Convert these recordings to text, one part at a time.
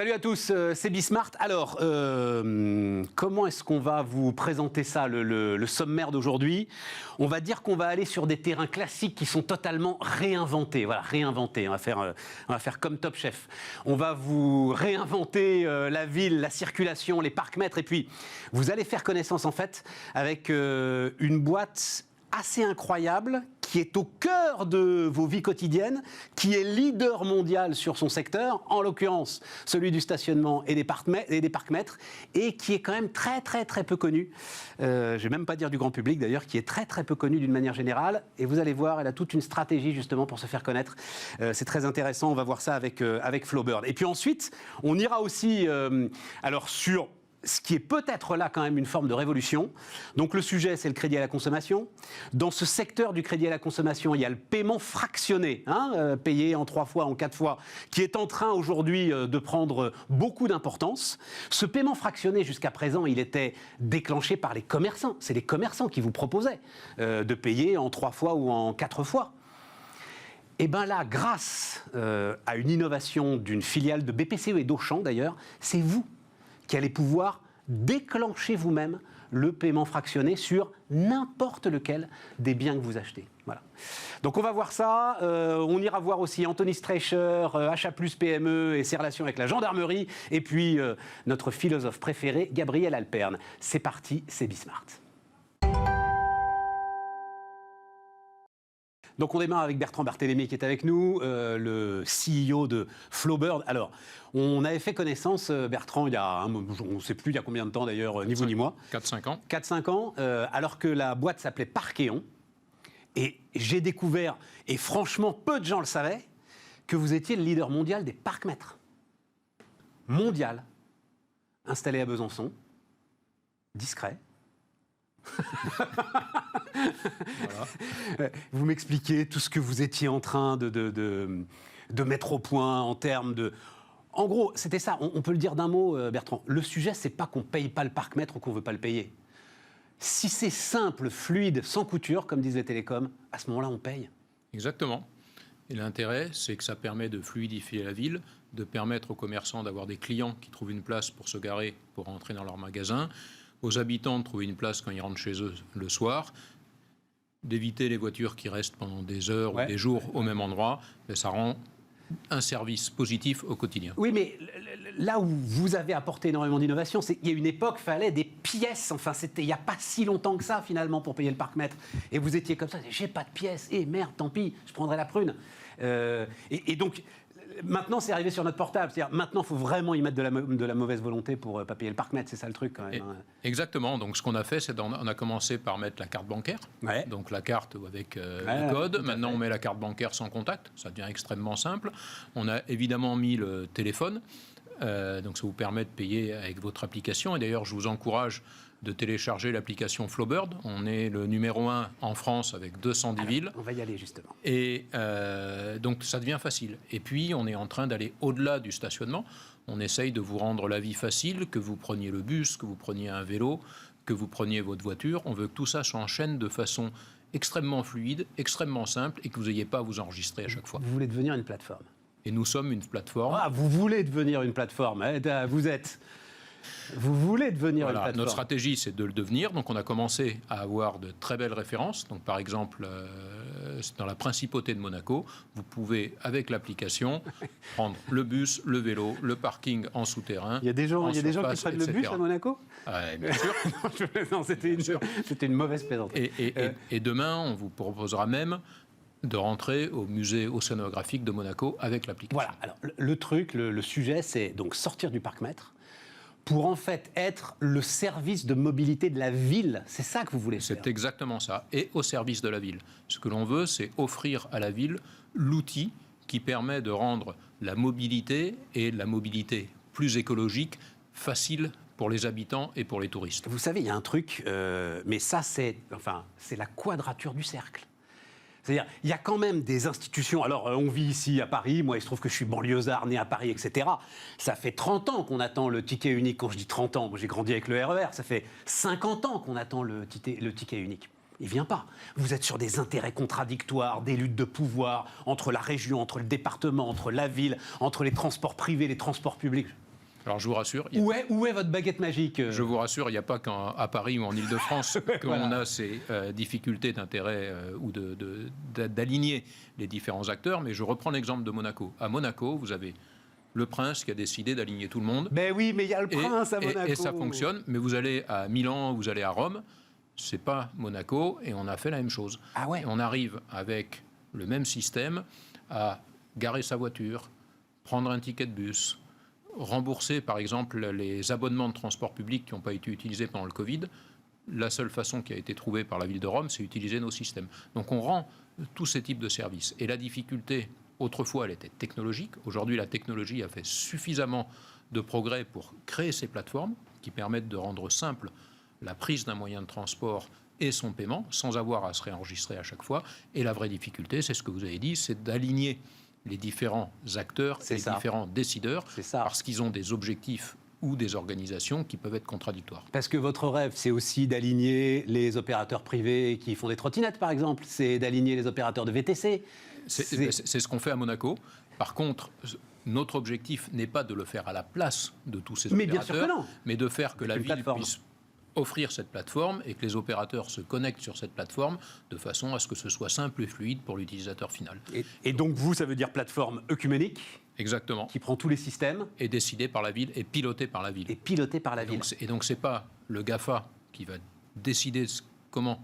Salut à tous, c'est Bismart. Alors, comment est-ce qu'on va vous présenter ça, le sommaire d'aujourd'hui? On va dire qu'on va aller sur des terrains classiques qui sont totalement réinventés. Voilà, réinventés. On va faire comme Top Chef. On va vous réinventer la ville, la circulation, les parcs-mètres. Et puis, vous allez faire connaissance, en fait, avec une boîte assez incroyable, qui est au cœur de vos vies quotidiennes, qui est leader mondial sur son secteur, en l'occurrence celui du stationnement et des parcs-mètres, et qui est quand même très peu connu. Je ne vais même pas dire du grand public d'ailleurs, qui est très peu connu d'une manière générale. Et vous allez voir, elle a toute une stratégie justement pour se faire connaître. C'est très intéressant, on va voir ça avec Flowbird. Et puis ensuite, on ira aussi alors sur ce qui est peut-être là quand même une forme de révolution. Donc le sujet, c'est le crédit à la consommation. Dans ce secteur du crédit à la consommation, il y a le paiement fractionné, payé en 3 fois, en 4 fois, qui est en train aujourd'hui de prendre beaucoup d'importance. Ce paiement fractionné, jusqu'à présent, il était déclenché par les commerçants. C'est les commerçants qui vous proposaient de payer en 3 fois ou en 4 fois. Et bien là, grâce à une innovation d'une filiale de BPCE et d'Auchan d'ailleurs, c'est vous qui allez pouvoir déclencher vous-même le paiement fractionné sur n'importe lequel des biens que vous achetez. Voilà. Donc on va voir ça, on ira voir aussi Anthony Streicher, Achat Plus PME et ses relations avec la gendarmerie, et puis notre philosophe préféré, Gabriel Alperne. C'est parti, c'est Bismart. Donc on démarre avec Bertrand Barthélémy qui est avec nous, le CEO de Flowbird. Alors, on avait fait connaissance, Bertrand, il y a on ne sait plus il y a combien de temps d'ailleurs, ni vous ni moi. 4-5 ans. 4-5 ans, alors que la boîte s'appelait Parkeon. Et j'ai découvert, et franchement peu de gens le savaient, que vous étiez le leader mondial des parcs-mètres. Mondial, installé à Besançon, discret. Voilà. Vous m'expliquez tout ce que vous étiez en train de mettre au point en termes de... En gros, c'était ça, on peut le dire d'un mot, Bertrand. Le sujet, c'est pas qu'on paye pas le parc-mètre ou qu'on veut pas le payer. Si c'est simple, fluide, sans couture, comme disent les télécoms, à ce moment-là, on paye. Exactement. Et l'intérêt, c'est que ça permet de fluidifier la ville, de permettre aux commerçants d'avoir des clients qui trouvent une place pour se garer, pour rentrer dans leur magasin, aux habitants de trouver une place quand ils rentrent chez eux le soir, d'éviter les voitures qui restent pendant des heures ou des jours au même endroit. Et ça rend un service positif au quotidien. Oui, mais là où vous avez apporté énormément d'innovation, c'est qu'il y a une époque, il fallait des pièces. Enfin, c'était il n'y a pas si longtemps que ça, finalement, pour payer le parc-mètre. Et vous étiez comme ça, j'ai pas de pièces. Eh merde, tant pis, je prendrai la prune. Et donc... Maintenant, c'est arrivé sur notre portable. C'est-à-dire, maintenant, il faut vraiment y mettre de la mauvaise volonté pour ne pas payer le parc-mètre. C'est ça le truc, quand même. Exactement. Donc, ce qu'on a fait, c'est qu'on a commencé par mettre la carte bancaire. Ouais. Donc, la carte avec le code. Maintenant, on met la carte bancaire sans contact. Ça devient extrêmement simple. On a évidemment mis le téléphone. Donc, ça vous permet de payer avec votre application. Et d'ailleurs, je vous encourage de télécharger l'application Flowbird. On est le numéro 1 en France avec 210 villes. On va y aller, justement. Et donc, ça devient facile. Et puis, on est en train d'aller au-delà du stationnement. On essaye de vous rendre la vie facile, que vous preniez le bus, que vous preniez un vélo, que vous preniez votre voiture. On veut que tout ça s'enchaîne de façon extrêmement fluide, extrêmement simple, et que vous n'ayez pas à vous enregistrer à chaque fois. Vous voulez devenir une plateforme. Et nous sommes une plateforme. Ah, vous voulez devenir une plateforme. Vous voulez devenir une plateforme. Notre stratégie, c'est de le devenir. Donc, on a commencé à avoir de très belles références. Donc, par exemple, dans la principauté de Monaco, vous pouvez, avec l'application, prendre le bus, le vélo, le parking en souterrain. Il y a des gens qui prennent le bus à Monaco ? Bien sûr. Non, c'était une mauvaise plaisanterie. Et demain, on vous proposera même de rentrer au musée océanographique de Monaco avec l'application. Voilà. Alors, le truc, le sujet, c'est donc sortir du parc-mètre pour en fait être le service de mobilité de la ville. C'est ça que vous voulez faire. C'est exactement ça. Et au service de la ville. Ce que l'on veut, c'est offrir à la ville l'outil qui permet de rendre la mobilité et la mobilité plus écologique facile pour les habitants et pour les touristes. Vous savez, il y a un truc, mais ça, c'est la quadrature du cercle. C'est-à-dire, il y a quand même des institutions. Alors, on vit ici à Paris. Moi, il se trouve que je suis banlieusard, né à Paris, etc. Ça fait 30 ans qu'on attend le ticket unique. Quand je dis 30 ans, moi, j'ai grandi avec le RER. Ça fait 50 ans qu'on attend le ticket unique. Il ne vient pas. Vous êtes sur des intérêts contradictoires, des luttes de pouvoir entre la région, entre le département, entre la ville, entre les transports privés, les transports publics. Alors je vous rassure. Où est votre baguette magique Je vous rassure, il n'y a pas qu'à Paris ou en Ile-de-France qu'on Voilà. a ces difficultés d'intérêt ou d'aligner les différents acteurs, mais je reprends l'exemple de Monaco. À Monaco, vous avez le prince qui a décidé d'aligner tout le monde. Ben oui, mais il y a le prince à Monaco. Et ça fonctionne, mais vous allez à Milan, vous allez à Rome, c'est pas Monaco, et on a fait la même chose. Ah ouais. Et on arrive avec le même système à garer sa voiture, prendre un ticket de bus, rembourser par exemple les abonnements de transport public qui n'ont pas été utilisés pendant le Covid. La seule façon qui a été trouvée par la ville de Rome, c'est utiliser nos systèmes. Donc on rend tous ces types de services. Et la difficulté, autrefois, elle était technologique. Aujourd'hui, la technologie a fait suffisamment de progrès pour créer ces plateformes qui permettent de rendre simple la prise d'un moyen de transport et son paiement, sans avoir à se réenregistrer à chaque fois. Et la vraie difficulté, c'est ce que vous avez dit, c'est d'aligner les différents acteurs, les différents décideurs, parce qu'ils ont des objectifs ou des organisations qui peuvent être contradictoires. Parce que votre rêve, c'est aussi d'aligner les opérateurs privés qui font des trottinettes, par exemple. C'est d'aligner les opérateurs de VTC. C'est ce qu'on fait à Monaco. Par contre, notre objectif n'est pas de le faire à la place de tous ces opérateurs, bien sûr que non. Mais de faire que la ville puisse offrir cette plateforme et que les opérateurs se connectent sur cette plateforme de façon à ce que ce soit simple et fluide pour l'utilisateur final. Et donc vous, ça veut dire plateforme œcuménique. Exactement. Qui prend tous les systèmes. Et décidé par la ville et piloté par la ville. Et piloté par la ville. Et donc c'est pas le GAFA qui va décider comment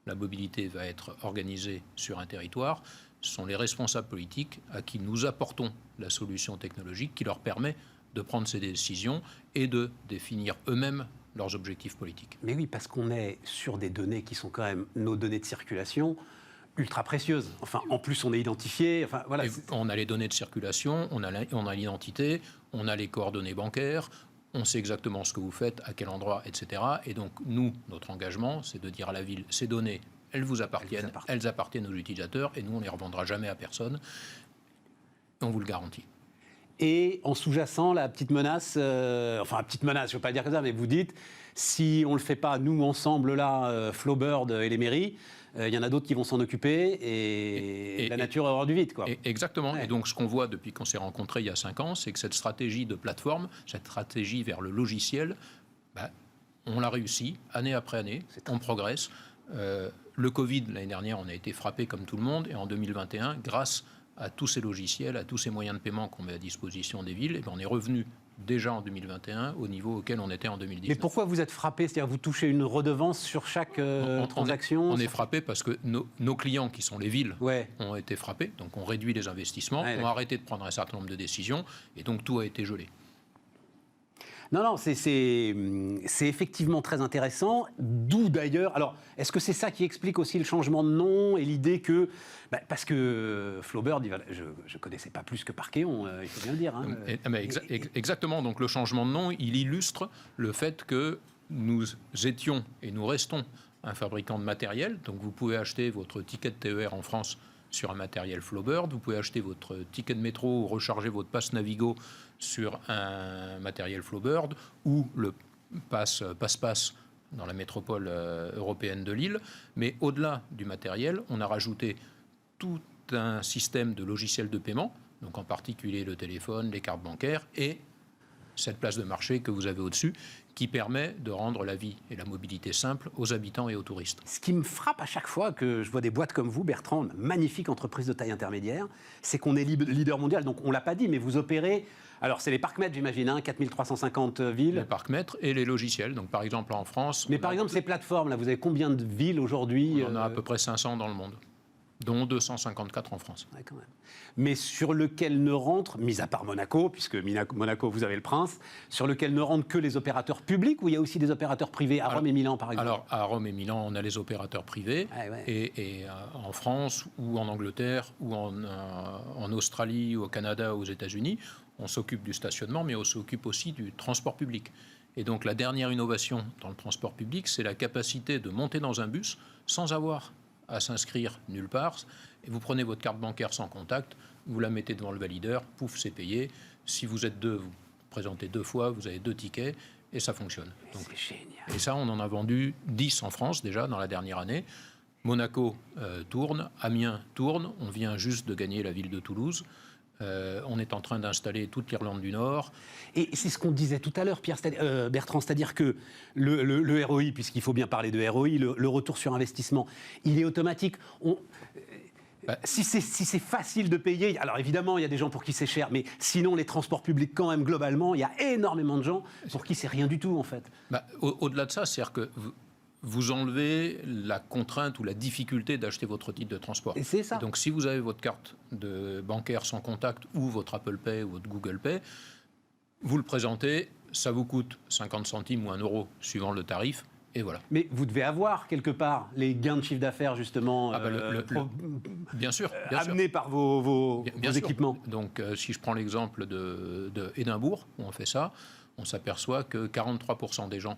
la mobilité va être organisée sur un territoire. Ce sont les responsables politiques à qui nous apportons la solution technologique qui leur permet de prendre ces décisions et de définir eux-mêmes leurs objectifs politiques. Mais oui, parce qu'on est sur des données qui sont quand même nos données de circulation ultra précieuses. Enfin, en plus, on est identifié. Enfin, voilà. On a les données de circulation, on a l'identité, on a les coordonnées bancaires, on sait exactement ce que vous faites, à quel endroit, etc. Et donc, nous, notre engagement, c'est de dire à la ville, ces données, elles vous appartiennent, elles appartiennent aux utilisateurs, et nous, on ne les revendra jamais à personne. Et on vous le garantit. Et en sous-jacent, la petite menace, enfin la petite menace, je ne veux pas le dire comme ça, mais vous dites, si on ne le fait pas, nous ensemble là, Flowbird et les mairies, il y en a d'autres qui vont s'en occuper et la nature aura du vide, quoi. Exactement. Ouais. Et donc ce qu'on voit depuis qu'on s'est rencontrés il y a 5 ans, c'est que cette stratégie de plateforme, cette stratégie vers le logiciel, on l'a réussi année après année, on progresse. Le Covid, l'année dernière, on a été frappé comme tout le monde, et en 2021, grâce à tous ces logiciels, à tous ces moyens de paiement qu'on met à disposition des villes, et on est revenu déjà en 2021 au niveau auquel on était en 2019. Mais pourquoi vous êtes frappé? C'est-à-dire vous touchez une redevance sur chaque transaction? On est frappé parce que nos clients, qui sont les villes, ont été frappés, donc on réduit les investissements, ont arrêté de prendre un certain nombre de décisions, et donc tout a été gelé. Non, c'est effectivement très intéressant, d'où d'ailleurs... Alors, est-ce que c'est ça qui explique aussi le changement de nom et l'idée que... parce que Flowbird, je ne connaissais pas plus que Parkeon, il faut bien le dire. Hein. Exactement, donc le changement de nom, il illustre le fait que nous étions et nous restons un fabricant de matériel. Donc vous pouvez acheter votre ticket de TER en France sur un matériel Flowbird, vous pouvez acheter votre ticket de métro ou recharger votre passe Navigo sur un matériel Flowbird, ou le passe-passe dans la métropole européenne de Lille. Mais au-delà du matériel, on a rajouté tout un système de logiciels de paiement, donc en particulier le téléphone, les cartes bancaires et cette place de marché que vous avez au-dessus, qui permet de rendre la vie et la mobilité simple aux habitants et aux touristes. Ce qui me frappe à chaque fois que je vois des boîtes comme vous, Bertrand, une magnifique entreprise de taille intermédiaire, c'est qu'on est leader mondial. Donc on ne l'a pas dit, mais vous opérez... Alors c'est les parcs-mètres, j'imagine, 4350 villes. Les parcs-mètres et les logiciels. Donc par exemple en France... Mais par exemple ces plateformes, là, vous avez combien de villes aujourd'hui? On en a à peu près 500 dans le monde, dont 254 en France. Ouais, quand même. Mais sur lequel ne rentrent, mis à part Monaco, puisque Monaco, vous avez le prince, sur lequel ne rentrent que les opérateurs publics, ou il y a aussi des opérateurs privés à Rome et Milan, par exemple? Alors, à Rome et Milan, on a les opérateurs privés, et en France, ou en Angleterre, ou en Australie, ou au Canada, ou aux États-Unis, on s'occupe du stationnement, mais on s'occupe aussi du transport public. Et donc, la dernière innovation dans le transport public, c'est la capacité de monter dans un bus sans avoir à s'inscrire nulle part, et vous prenez votre carte bancaire sans contact, vous la mettez devant le valideur, pouf, c'est payé. Si vous êtes 2, vous présentez 2 fois, vous avez 2 tickets, et ça fonctionne. C'est génial. Et ça, on en a vendu 10 en France déjà dans la dernière année. Monaco tourne, Amiens tourne, on vient juste de gagner la ville de Toulouse. On est en train d'installer toute l'Irlande du Nord. Et c'est ce qu'on disait tout à l'heure, Bertrand, c'est-à-dire que le ROI, puisqu'il faut bien parler de ROI, le retour sur investissement, il est automatique. Si c'est facile de payer, alors évidemment, il y a des gens pour qui c'est cher, mais sinon, les transports publics, quand même, globalement, il y a énormément de gens pour qui c'est rien du tout, en fait. Au-delà de ça, c'est-à-dire que vous enlevez la contrainte ou la difficulté d'acheter votre titre de transport. Et c'est ça. Et donc, si vous avez votre carte de bancaire sans contact ou votre Apple Pay ou votre Google Pay, vous le présentez, ça vous coûte 50 centimes ou 1 euro suivant le tarif. Et voilà. Mais vous devez avoir quelque part les gains de chiffre d'affaires justement bien sûr, amenés par vos équipements. Donc si je prends l'exemple de Édimbourg, où on fait ça, on s'aperçoit que 43% des gens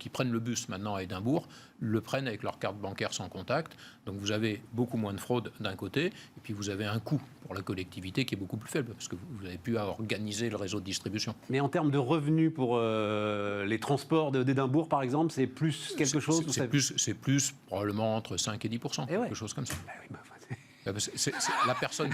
qui prennent le bus maintenant à Édimbourg le prennent avec leur carte bancaire sans contact. Donc vous avez beaucoup moins de fraude d'un côté, et puis vous avez un coût pour la collectivité qui est beaucoup plus faible, parce que vous avez pu organiser le réseau de distribution. Mais en termes de revenus pour les transports d'Édimbourg, par exemple, c'est plus quelque chose C'est plus probablement entre 5 et 10%, quelque chose comme ça. Bah oui, c'est la personne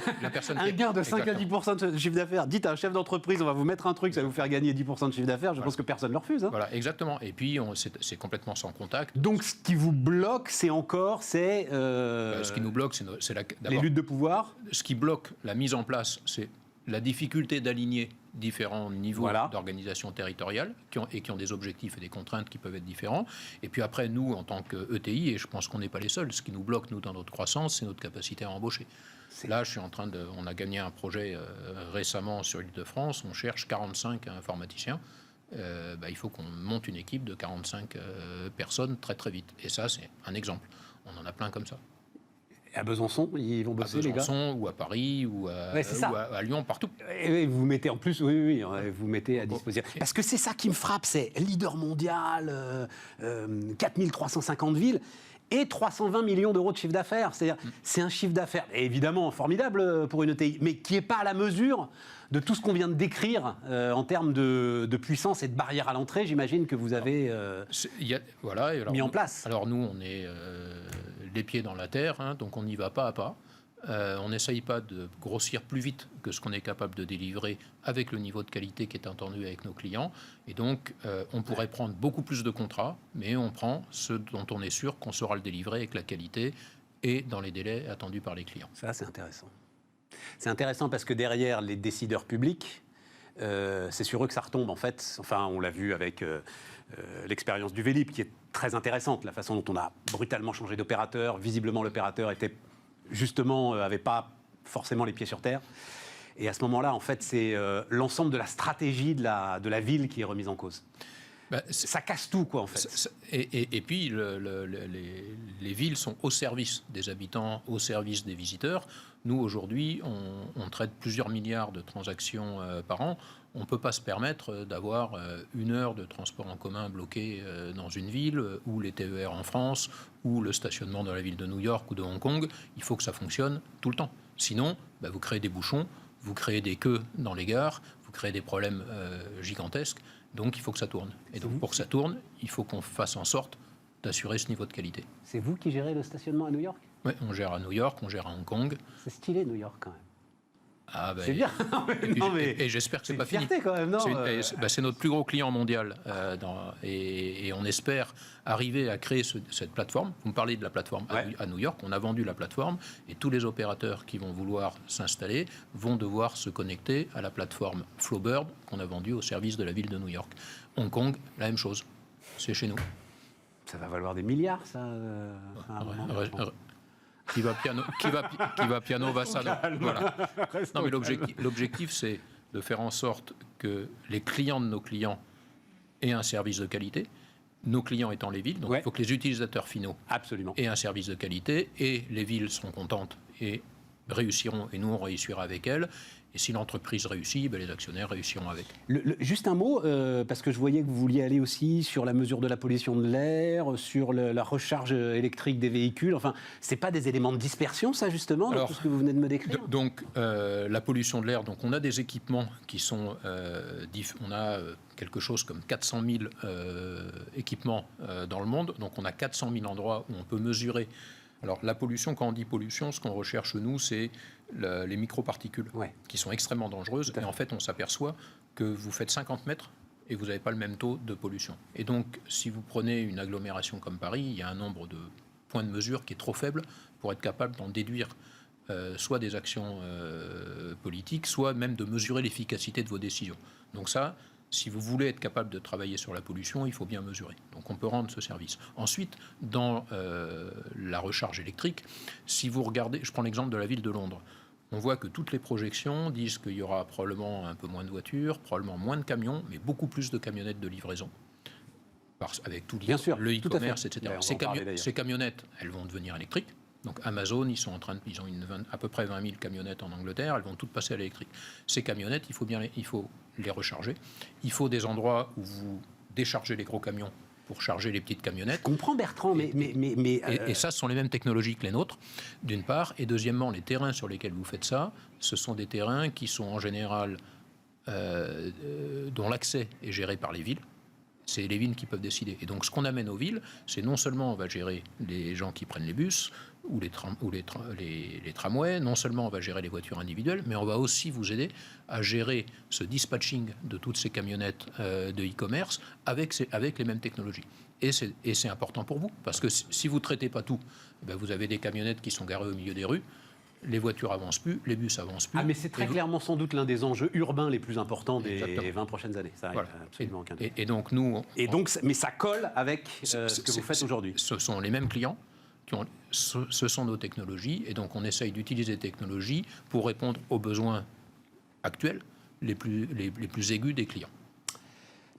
un gain de 5 à 10% de chiffre d'affaires. Dites à un chef d'entreprise, on va vous mettre un truc, ça va vous faire gagner 10% de chiffre d'affaires. Je pense que personne ne le refuse. Hein. Voilà, exactement. Et puis, c'est complètement sans contact. Donc, ce qui vous bloque, c'est ce qui nous bloque, c'est les luttes de pouvoir. Ce qui bloque la mise en place, c'est la difficulté d'aligner différents niveaux d'organisation territoriale qui ont des objectifs et des contraintes qui peuvent être différents. Et puis après, nous, en tant qu'ETI, et je pense qu'on n'est pas les seuls, ce qui nous bloque, nous, dans notre croissance, c'est notre capacité à embaucher. Là, on a gagné un projet récemment sur l'Île-de-France, on cherche 45 informaticiens. Il faut qu'on monte une équipe de 45 personnes très très vite. Et ça, c'est un exemple. On en a plein comme ça. À Besançon, ils vont bosser, les gars. À Besançon, ou à Paris, ou à Lyon, partout. Et vous mettez en plus, vous mettez à disposition. Parce que c'est ça qui me frappe, c'est leader mondial, 4350 villes et 320 millions d'euros de chiffre d'affaires. C'est-à-dire, c'est un chiffre d'affaires, évidemment formidable pour une ETI, mais qui n'est pas à la mesure de tout ce qu'on vient de décrire en termes de puissance et de barrière à l'entrée. J'imagine que vous avez mis en place. Alors nous, on est les pieds dans la terre, hein, donc on y va pas à pas. On n'essaye pas de grossir plus vite que ce qu'on est capable de délivrer avec le niveau de qualité qui est entendu avec nos clients. Et donc, on pourrait prendre beaucoup plus de contrats, mais on prend ceux dont on est sûr qu'on saura le délivrer avec la qualité et dans les délais attendus par les clients. Ça, c'est intéressant. C'est intéressant parce que derrière les décideurs publics, c'est sur eux que ça retombe, en fait. Enfin, on l'a vu avec l'expérience du Vélib, qui est très intéressante, la façon dont on a brutalement changé d'opérateur. Visiblement, l'opérateur était justement, avait pas forcément les pieds sur terre. Et à ce moment-là, en fait, c'est l'ensemble de la stratégie de la ville qui est remise en cause. Ça casse tout, quoi, en fait. Et puis, les villes sont au service des habitants, au service des visiteurs. Nous, aujourd'hui, on traite plusieurs milliards de transactions par an. On ne peut pas se permettre d'avoir 1 heure de transport en commun bloqué dans une ville, ou les TER en France, ou le stationnement dans la ville de New York ou de Hong Kong. Il faut que ça fonctionne tout le temps. Sinon, vous créez des bouchons, vous créez des queues dans les gares, vous créez des problèmes gigantesques. Donc, il faut que ça tourne. Et donc, pour que ça tourne, il faut qu'on fasse en sorte d'assurer ce niveau de qualité. C'est vous qui gérez le stationnement à New York ? Oui, on gère à New York, on gère à Hong Kong. C'est stylé, New York, quand même. C'est bien. Et j'espère que c'est pas fini. C'est une fierté, quand même, non ? C'est notre plus gros client mondial. Et on espère arriver à créer cette plateforme. Vous me parlez de la plateforme à New York. On a vendu la plateforme. Et tous les opérateurs qui vont vouloir s'installer vont devoir se connecter à la plateforme Flowbird qu'on a vendue au service de la ville de New York. Hong Kong, la même chose. C'est chez nous. Ça va valoir des milliards, ça Qui va piano va sano. Voilà. Non, mais l'objectif, c'est de faire en sorte que les clients de nos clients aient un service de qualité. Nos clients étant les villes, donc il faut que les utilisateurs finaux aient un service de qualité, et les villes seront contentes et réussiront, et nous on réussira avec elles. Et si l'entreprise réussit, les actionnaires réussiront avec. Juste un mot, parce que je voyais que vous vouliez aller aussi sur la mesure de la pollution de l'air, sur la recharge électrique des véhicules. Enfin, ce n'est pas des éléments de dispersion, ça, justement, dans tout ce que vous venez de me décrire ? Donc, la pollution de l'air, donc on a des équipements qui sont... on a quelque chose comme 400 000 équipements dans le monde. Donc, on a 400 000 endroits où on peut mesurer Alors la pollution, quand on dit pollution, ce qu'on recherche nous, c'est les microparticules qui sont extrêmement dangereuses. Et en fait, on s'aperçoit que vous faites 50 mètres et vous n'avez pas le même taux de pollution. Et donc, si vous prenez une agglomération comme Paris, il y a un nombre de points de mesure qui est trop faible pour être capable d'en déduire soit des actions politiques, soit même de mesurer l'efficacité de vos décisions. Donc ça, si vous voulez être capable de travailler sur la pollution, il faut bien mesurer. Donc on peut rendre ce service. Ensuite, dans la recharge électrique, si vous regardez, je prends l'exemple de la ville de Londres, on voit que toutes les projections disent qu'il y aura probablement un peu moins de voitures, probablement moins de camions, mais beaucoup plus de camionnettes de livraison. Avec tout le e-commerce, etc. Ces camionnettes, elles vont devenir électriques. Donc Amazon, ils ont à peu près 20 000 camionnettes en Angleterre, elles vont toutes passer à l'électrique. Ces camionnettes, il faut les recharger. Il faut des endroits où vous déchargez les gros camions pour charger les petites camionnettes. Je comprends Bertrand, Et ça, ce sont les mêmes technologies que les nôtres, d'une part. Et deuxièmement, les terrains sur lesquels vous faites ça, ce sont des terrains qui sont en général dont l'accès est géré par les villes. C'est les villes qui peuvent décider. Et donc, ce qu'on amène aux villes, c'est non seulement on va gérer les gens qui prennent les bus ou les tramways, non seulement on va gérer les voitures individuelles, mais on va aussi vous aider à gérer ce dispatching de toutes ces camionnettes de e-commerce avec les mêmes technologies. Et c'est important pour vous, parce que si vous ne traitez pas tout, vous avez des camionnettes qui sont garées au milieu des rues, les voitures avancent plus, les bus avancent plus. Ah, mais c'est très clairement sans doute l'un des enjeux urbains les plus importants des 20 prochaines années. Ça, voilà. Absolument aucun doute. Et donc nous... mais ça colle avec ce que vous faites aujourd'hui. Ce sont les mêmes clients, ce sont nos technologies, et donc on essaye d'utiliser les technologies pour répondre aux besoins actuels les plus aigus des clients.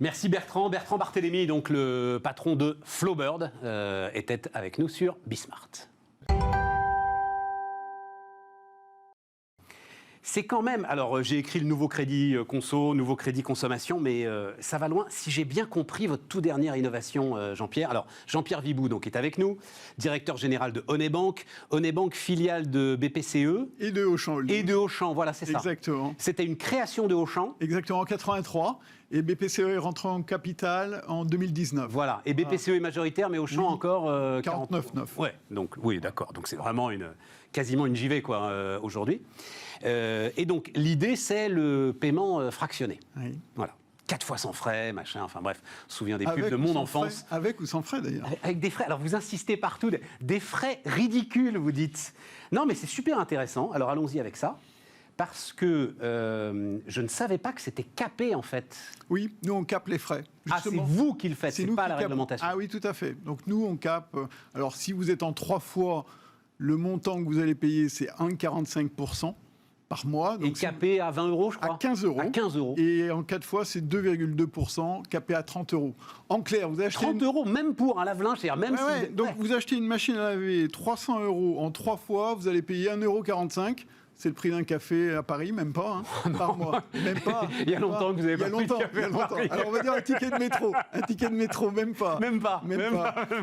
Merci Bertrand. Bertrand Barthélémy, donc le patron de Flowbird, était avec nous sur Bismart. C'est quand même, alors j'ai écrit le nouveau crédit conso, nouveau crédit consommation, mais ça va loin. Si j'ai bien compris votre toute dernière innovation, Jean-Pierre. Alors Jean-Pierre Vibou donc, est avec nous, directeur général de Onebank. Onebank, filiale de BPCE. Et de Auchan. Et de Auchan, voilà, c'est ça. Exactement. C'était une création de Auchan. Exactement, en 83. Et BPCE est rentré en capital en 2019. Voilà, et BPCE est majoritaire, mais Auchan encore 49,9. Ouais, donc oui, d'accord. Donc c'est vraiment quasiment une JV quoi aujourd'hui. Et donc l'idée c'est le paiement fractionné. Oui. Voilà. 4 fois sans frais, machin, enfin bref, on se souvient des pubs de mon enfance. Avec ou sans frais d'ailleurs. Avec des frais, alors vous insistez partout, des frais ridicules vous dites. Non mais c'est super intéressant, alors allons-y avec ça. Parce que je ne savais pas que c'était capé en fait. Oui, nous on capte les frais. Justement. Ah, c'est vous qui le faites, c'est pas la réglementation. Ah oui, tout à fait. Donc nous on capte. Alors si vous êtes en 3 fois, le montant que vous allez payer c'est 1,45% par mois. Donc et capé à 20 €, je crois. À 15 €. À 15 €. Et en 4 fois, c'est 2,2%, capé à 30 €. En clair, vous achetez 30 €, même pour un lave-linge, c'est-à-dire même si... Donc vous achetez une machine à laver 300 € en 3 fois, vous allez payer 1,45 €. C'est le prix d'un café à Paris, même pas, hein, par mois. Même pas. Il y a longtemps que vous avez pas pris de café à Paris. Alors on va dire un ticket de métro. Un ticket de métro, même pas. Même pas.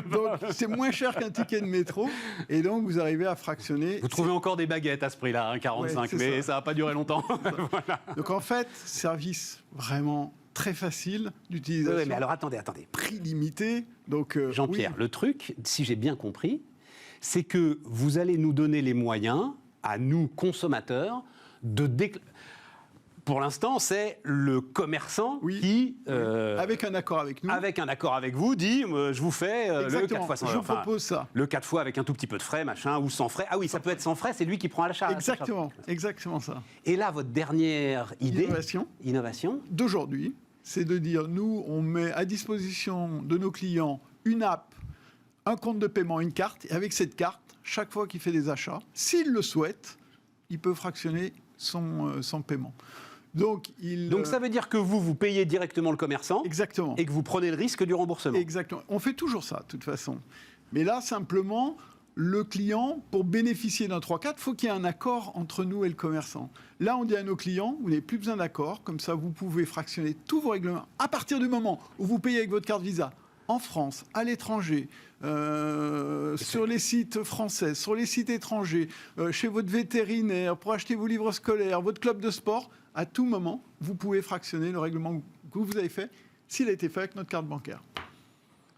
Donc c'est moins cher qu'un ticket de métro. Et donc vous arrivez à fractionner. Vous trouvez encore des baguettes à ce prix-là, 45, mais ça va pas durer longtemps. Voilà. Donc en fait, service vraiment très facile d'utilisation. Oui, mais alors attendez. Prix limité. Donc Jean-Pierre, le truc, si j'ai bien compris, c'est que vous allez nous donner les moyens à nous, consommateurs, pour l'instant, c'est le commerçant qui... avec un accord avec nous. Avec un accord avec vous, dit, je vous fais le 4 fois sans frais. Je vous propose ça. Le 4 fois avec un tout petit peu de frais, machin, ou sans frais. Ah oui, ça peut être sans frais, c'est lui qui prend à la charge. Exactement ça. Et là, votre dernière idée... Innovation d'aujourd'hui, c'est de dire, nous, on met à disposition de nos clients une app, un compte de paiement, une carte, et avec cette carte, chaque fois qu'il fait des achats, s'il le souhaite, il peut fractionner son paiement. Donc ça veut dire que vous payez directement le commerçant. Exactement. Et que vous prenez le risque du remboursement. Exactement. On fait toujours ça, de toute façon. Mais là, simplement, le client, pour bénéficier d'un 3-4, il faut qu'il y ait un accord entre nous et le commerçant. Là, on dit à nos clients, vous n'avez plus besoin d'accord, comme ça, vous pouvez fractionner tous vos règlements à partir du moment où vous payez avec votre carte Visa, en France, à l'étranger, sur les sites français, sur les sites étrangers, chez votre vétérinaire, pour acheter vos livres scolaires, votre club de sport, à tout moment, vous pouvez fractionner le règlement que vous avez fait, s'il a été fait avec notre carte bancaire.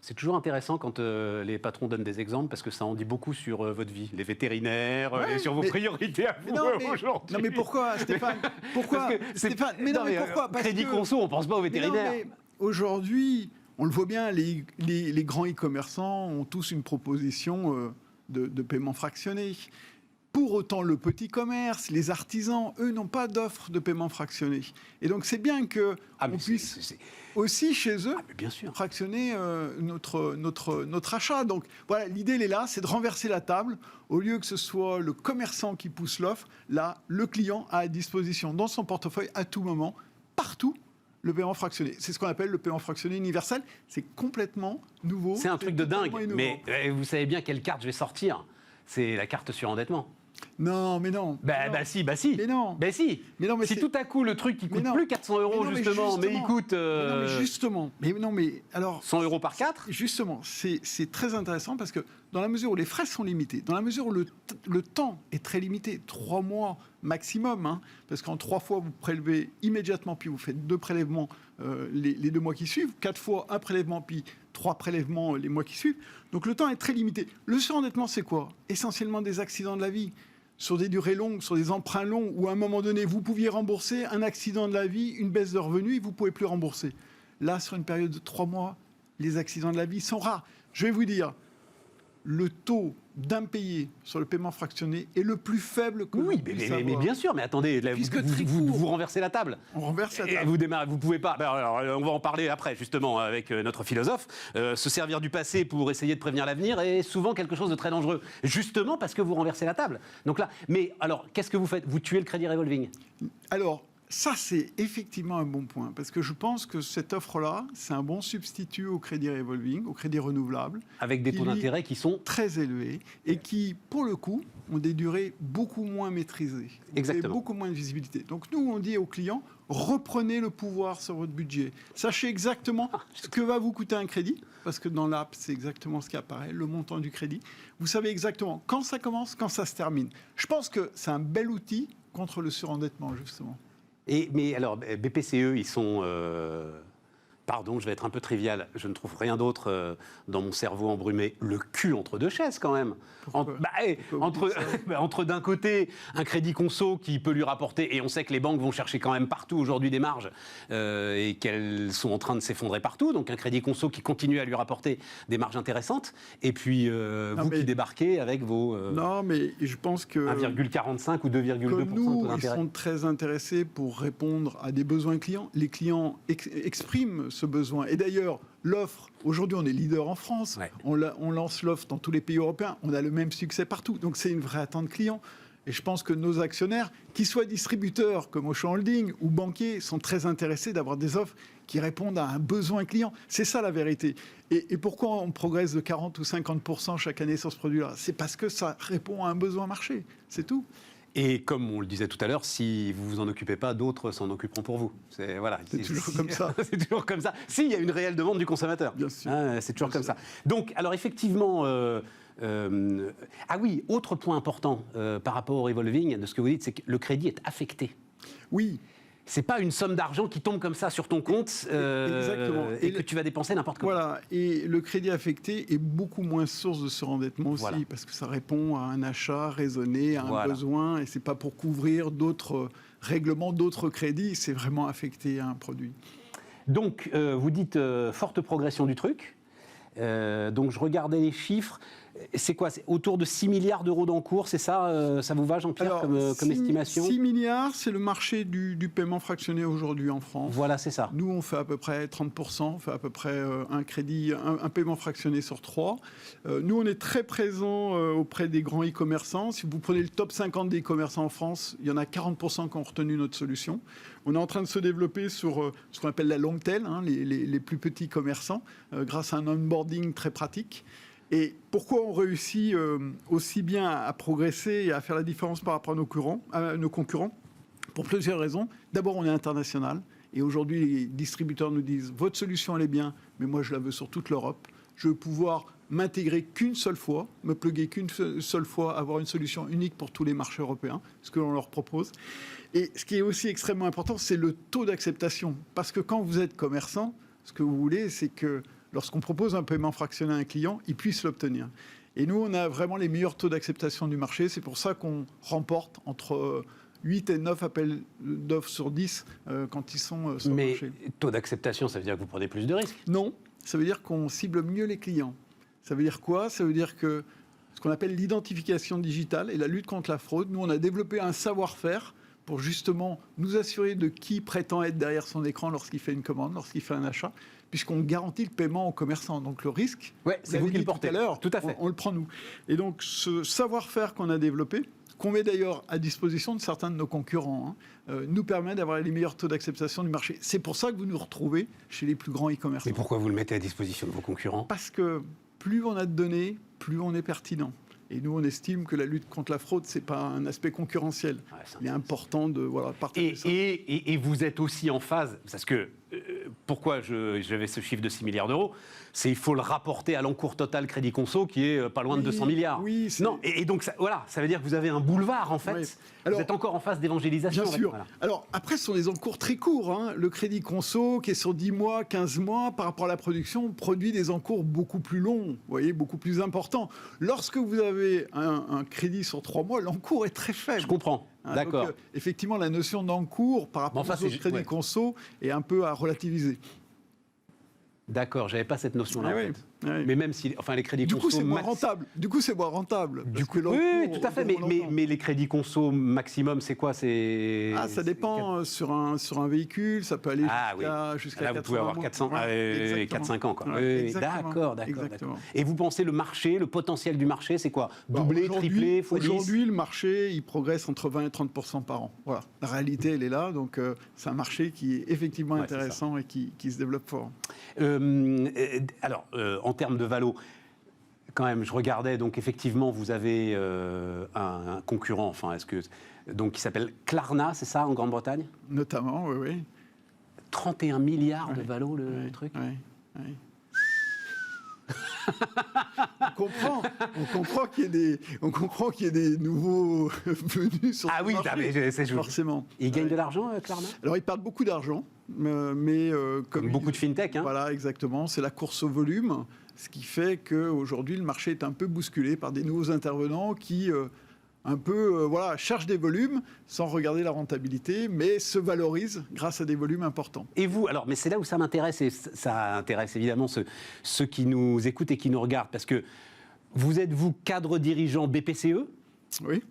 C'est toujours intéressant quand les patrons donnent des exemples parce que ça en dit beaucoup sur votre vie, les vétérinaires et sur vos priorités à vous aujourd'hui. Non mais pourquoi, Stéphane? Pourquoi, Stéphane? Mais non, mais pourquoi? Crédit Conso, on ne pense pas aux vétérinaires. Aujourd'hui, on le voit bien, les grands e-commerçants ont tous une proposition de paiement fractionné. Pour autant, le petit commerce, les artisans, eux, n'ont pas d'offre de paiement fractionné. Et donc, c'est bien qu'on puisse aussi, chez eux, bien sûr, fractionner notre achat. Donc, voilà, l'idée, elle est là, c'est de renverser la table. Au lieu que ce soit le commerçant qui pousse l'offre, là, le client a à disposition dans son portefeuille, à tout moment, partout, le paiement fractionné. C'est ce qu'on appelle le paiement fractionné universel. C'est complètement nouveau. C'est un truc de dingue. Mais vous savez bien quelle carte je vais sortir. C'est la carte surendettement. Non, mais non. Bah si. Mais non. Bah si. Mais non, mais si tout à coup le truc qui coûte plus 400 euros justement, mais il coûte. Non, mais justement. Mais alors. 100 euros par 4. Justement, c'est très intéressant parce que dans la mesure où les frais sont limités, dans la mesure où le temps est très limité, 3 mois maximum, hein, parce qu'en 3 fois vous prélevez immédiatement, puis vous faites 2 prélèvements les 2 mois qui suivent, 4 fois un prélèvement, puis 3 prélèvements les mois qui suivent. Donc le temps est très limité. Le surendettement, c'est quoi? Essentiellement des accidents de la vie. Sur des durées longues, sur des emprunts longs, où à un moment donné, vous pouviez rembourser un accident de la vie, une baisse de revenus, et vous ne pouvez plus rembourser. Là, sur une période de 3 mois, les accidents de la vie sont rares. Je vais vous dire, le taux d'impayé sur le paiement fractionné est le plus faible que oui, mais bien sûr, mais attendez, là, vous renversez la table. On renverse la table. Vous pouvez pas. Alors, on va en parler après, justement, avec notre philosophe. Se servir du passé pour essayer de prévenir l'avenir est souvent quelque chose de très dangereux, justement parce que vous renversez la table. Donc là, mais alors, qu'est-ce que vous faites? Vous tuez le crédit revolving? Alors, ça, c'est effectivement un bon point, parce que je pense que cette offre-là, c'est un bon substitut au crédit revolving, au crédit renouvelable. Avec des taux d'intérêt qui sont très élevés et qui, pour le coup, ont des durées beaucoup moins maîtrisées. Exactement. Et beaucoup moins de visibilité. Donc nous, on dit aux clients, reprenez le pouvoir sur votre budget. Sachez exactement ce que va vous coûter un crédit, parce que dans l'app, c'est exactement ce qui apparaît, le montant du crédit. Vous savez exactement quand ça commence, quand ça se termine. Je pense que c'est un bel outil contre le surendettement, justement. Mais alors, BPCE, ils sont... Pardon, je vais être un peu trivial, je ne trouve rien d'autre dans mon cerveau embrumé. Le cul entre deux chaises, quand même. Entre d'un côté, un crédit conso qui peut lui rapporter, et on sait que les banques vont chercher quand même partout aujourd'hui des marges, et qu'elles sont en train de s'effondrer partout, donc un crédit conso qui continue à lui rapporter des marges intéressantes, et puis qui débarquez avec vos non, mais je pense que 1,45 ou 2,2% comme nous, d'intérêt. Ils sont très intéressés pour répondre à des besoins clients. Les clients expriment ce besoin. Et d'ailleurs, l'offre, aujourd'hui on est leader en France, ouais. On lance l'offre dans tous les pays européens, on a le même succès partout. Donc c'est une vraie attente client. Et je pense que nos actionnaires, qu'ils soient distributeurs comme Auchan Holding ou banquiers, sont très intéressés d'avoir des offres qui répondent à un besoin client. C'est ça la vérité. Et pourquoi on progresse de 40 ou 50% chaque année sur ce produit-là? C'est parce que ça répond à un besoin marché. C'est tout. Et comme on le disait tout à l'heure, si vous vous en occupez pas, d'autres s'en occuperont pour vous. C'est toujours comme ça. C'est toujours comme ça. S'il y a une réelle demande du consommateur. Bien sûr. C'est toujours comme ça. Donc, alors effectivement, ah oui, autre point important par rapport au revolving de ce que vous dites, c'est que le crédit est affecté. Oui. C'est pas une somme d'argent qui tombe comme ça sur ton compte et que tu vas dépenser n'importe comment. Voilà, et le crédit affecté est beaucoup moins source de surendettement aussi, voilà. Parce que ça répond à un achat raisonné, à un besoin, et c'est pas pour couvrir d'autres règlements, d'autres crédits, c'est vraiment affecté à un produit. Donc, vous dites forte progression du truc. Donc, je regardais les chiffres. C'est quoi? C'est autour de 6 milliards d'euros d'encours, c'est ça? Ça vous va, Jean-Pierre, comme estimation? 6 milliards, c'est le marché du paiement fractionné aujourd'hui en France. Voilà, c'est ça. Nous, on fait à peu près 30%, on fait à peu près un paiement fractionné sur 3. Nous, on est très présents auprès des grands e-commerçants. Si vous prenez le top 50 des e-commerçants en France, il y en a 40% qui ont retenu notre solution. On est en train de se développer sur ce qu'on appelle la long tail, les plus petits commerçants, grâce à un onboarding très pratique. Et pourquoi on réussit aussi bien à progresser et à faire la différence par rapport à nos concurrents? Pour plusieurs raisons. D'abord, on est international. Et aujourd'hui, les distributeurs nous disent « Votre solution, elle est bien, mais moi, je la veux sur toute l'Europe. Je veux pouvoir m'intégrer qu'une seule fois, me plugger qu'une seule fois, avoir une solution unique pour tous les marchés européens, ce que l'on leur propose. » Et ce qui est aussi extrêmement important, c'est le taux d'acceptation. Parce que quand vous êtes commerçant, ce que vous voulez, c'est que lorsqu'on propose un paiement fractionné à un client, il puisse l'obtenir. Et nous, on a vraiment les meilleurs taux d'acceptation du marché. C'est pour ça qu'on remporte entre 8 et 9 appels d'offres sur 10 quand ils sont sur le marché. Mais taux d'acceptation, ça veut dire que vous prenez plus de risques? Non, ça veut dire qu'on cible mieux les clients. Ça veut dire quoi? Ça veut dire que ce qu'on appelle l'identification digitale et la lutte contre la fraude, nous, on a développé un savoir-faire pour justement nous assurer de qui prétend être derrière son écran lorsqu'il fait une commande, lorsqu'il fait un achat, puisqu'on garantit le paiement aux commerçants. Donc le risque, c'est vous qui le portez. Tout à l'heure, tout à fait. on le prend nous. Et donc ce savoir-faire qu'on a développé, qu'on met d'ailleurs à disposition de certains de nos concurrents, nous permet d'avoir les meilleurs taux d'acceptation du marché. C'est pour ça que vous nous retrouvez chez les plus grands e-commerçants. Mais pourquoi vous le mettez à disposition de vos concurrents? Parce que plus on a de données, plus on est pertinent. Et nous, on estime que la lutte contre la fraude, ce n'est pas un aspect concurrentiel. Il est important de partager ça. Et vous êtes aussi en phase, parce que pourquoi j'avais ce chiffre de 6 milliards d'euros, c'est qu'il faut le rapporter à l'encours total Crédit Conso qui est pas loin de 200 milliards. Oui, non, et donc ça veut dire que vous avez un boulevard en fait. Oui. Alors, vous êtes encore en phase d'évangélisation. Bien sûr. Voilà. Alors après, ce sont des encours très courts. Le Crédit Conso, qui est sur 10 mois, 15 mois, par rapport à la production, produit des encours beaucoup plus longs, vous voyez, beaucoup plus importants. Lorsque vous avez un crédit sur 3 mois, l'encours est très faible. Je comprends. D'accord. Donc, effectivement, la notion d'encours par rapport aux autres crédits conso est un peu à relativiser. D'accord, j'avais pas cette notion-là. Ah, en fait. Oui. Mais même si, les crédits conso. Du coup, c'est moins rentable. Oui, tout à fait. Mais les crédits conso maximum, c'est quoi? Ça dépend sur un véhicule. Ça peut aller jusqu'à 400. Là, vous pouvez avoir 4-5 ans. Quoi. Ouais, d'accord. Et vous pensez le marché, le potentiel du marché, c'est quoi? Doubler, tripler, x10? Aujourd'hui, le marché, il progresse entre 20 et 30% par an. Voilà. La réalité, elle est là. Donc, c'est un marché qui est effectivement intéressant et qui se développe fort. En termes de valo, quand même, je regardais, donc effectivement, vous avez un concurrent, qui s'appelle Klarna, c'est ça, en Grande-Bretagne? Notamment, oui. 31 milliards de valo, le truc? Oui. On comprend qu'il y ait des nouveaux venus sur le marché. Mais c'est juste. Forcément. Ils gagnent de l'argent, Klarna? Alors, ils perdent beaucoup d'argent, mais comme beaucoup de fintech. Voilà, exactement. C'est la course au volume, ce qui fait qu'aujourd'hui, le marché est un peu bousculé par des nouveaux intervenants qui cherchent des volumes sans regarder la rentabilité, mais se valorisent grâce à des volumes importants. Et vous, mais c'est là où ça m'intéresse, et ça intéresse évidemment ceux qui nous écoutent et qui nous regardent, parce que vous êtes, cadre dirigeant BPCE? Oui.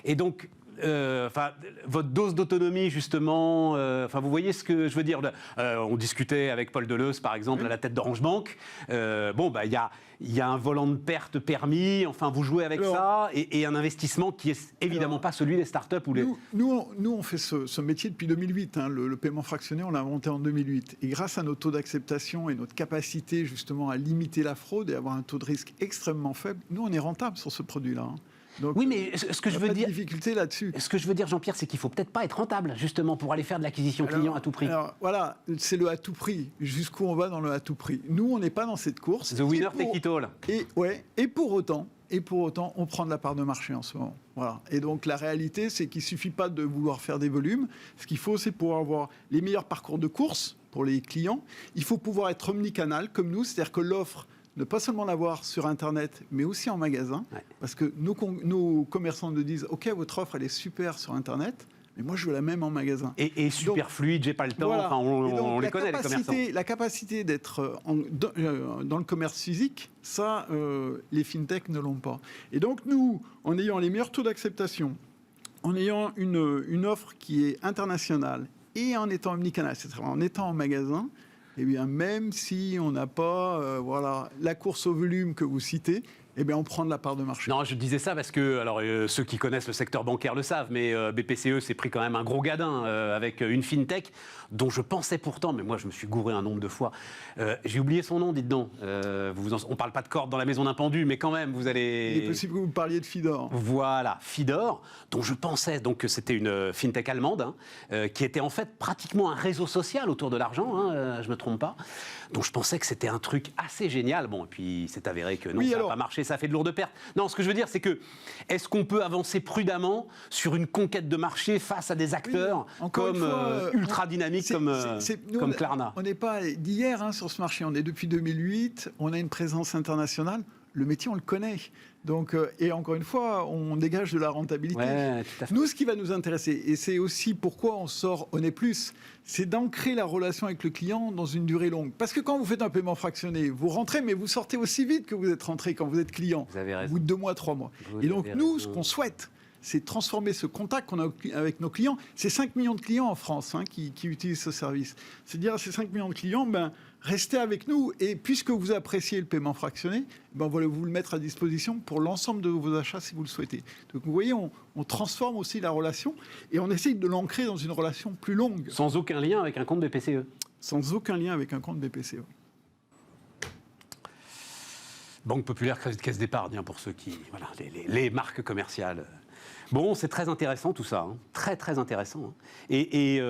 Et donc, votre dose d'autonomie, justement, vous voyez ce que je veux dire. On discutait avec Paul Deleuze, par exemple, à la tête d'Orange Bank. Il y a un volant de perte permis. Vous jouez avec ça et un investissement qui est évidemment pas celui des startups ou les. Nous, on fait ce métier depuis 2008. Le paiement fractionné, on l'a inventé en 2008. Et grâce à nos taux d'acceptation et notre capacité justement à limiter la fraude et avoir un taux de risque extrêmement faible, nous, on est rentable sur ce produit-là. Donc, oui, mais ce que je veux dire, difficulté là-dessus. Ce que je veux dire, Jean-Pierre, c'est qu'il faut peut-être pas être rentable justement pour aller faire de l'acquisition client à tout prix. Alors voilà, c'est le à tout prix. Jusqu'où on va dans le à tout prix. Nous, on n'est pas dans cette course. The winner take it all. Et pour autant, on prend de la part de marché en ce moment. Voilà. Et donc la réalité, c'est qu'il suffit pas de vouloir faire des volumes. Ce qu'il faut, c'est pouvoir avoir les meilleurs parcours de course pour les clients. Il faut pouvoir être omnicanal comme nous, c'est-à-dire que l'offre, ne pas seulement l'avoir sur Internet, mais aussi en magasin. Ouais. Parce que nos commerçants nous disent « Ok, votre offre, elle est super sur Internet, mais moi, je veux la même en magasin. » Et super fluide, j'ai pas le temps. Voilà. On les connaît, les commerçants. La capacité d'être dans le commerce physique, ça, les fintechs ne l'ont pas. Et donc, nous, en ayant les meilleurs taux d'acceptation, en ayant une offre qui est internationale et en étant omnicanal, c'est-à-dire en étant en magasin, eh bien, même si on n'a pas la course au volume que vous citez, eh bien, on prend de la part de marché. Non, je disais ça parce que, ceux qui connaissent le secteur bancaire le savent, mais BPCE s'est pris quand même un gros gadin avec une fintech dont je pensais pourtant, mais moi je me suis gouré un nombre de fois. J'ai oublié son nom, dites donc. On ne parle pas de corde dans la maison d'un pendu, mais quand même, vous allez... Il est possible que vous parliez de Fidor. Voilà, Fidor, dont je pensais donc que c'était une fintech allemande, qui était en fait pratiquement un réseau social autour de l'argent, je ne me trompe pas. Donc je pensais que c'était un truc assez génial. Bon, et puis c'est avéré que non, ça n'a pas marché. ça fait de lourdes pertes. Non, ce que je veux dire, c'est que est-ce qu'on peut avancer prudemment sur une conquête de marché face à des acteurs comme ultra dynamiques comme Klarna? On n'est pas d'hier sur ce marché. On est depuis 2008. On a une présence internationale. Le métier, on le connaît. Donc, et encore une fois, on dégage de la rentabilité. Ouais, tout à fait. Nous, ce qui va nous intéresser, et c'est aussi pourquoi on sort Onet+, c'est d'ancrer la relation avec le client dans une durée longue. Parce que quand vous faites un paiement fractionné, vous rentrez, mais vous sortez aussi vite que vous êtes rentré quand vous êtes client. Vous avez raison. Au bout de 2 mois, 3 mois. Et donc, nous, ce qu'on souhaite, c'est transformer ce contact qu'on a avec nos clients. C'est 5 millions de clients en France qui utilisent ce service. C'est dire à ces 5 millions de clients, restez avec nous. Et puisque vous appréciez le paiement fractionné, on va vous le mettre à disposition pour l'ensemble de vos achats si vous le souhaitez. Donc vous voyez, on transforme aussi la relation et on essaye de l'ancrer dans une relation plus longue. Sans aucun lien avec un compte BPCE. Sans aucun lien avec un compte BPCE. Banque Populaire, Caisse d'épargne, pour ceux qui... Voilà, les marques commerciales. Bon, c'est très intéressant tout ça, très très intéressant. Et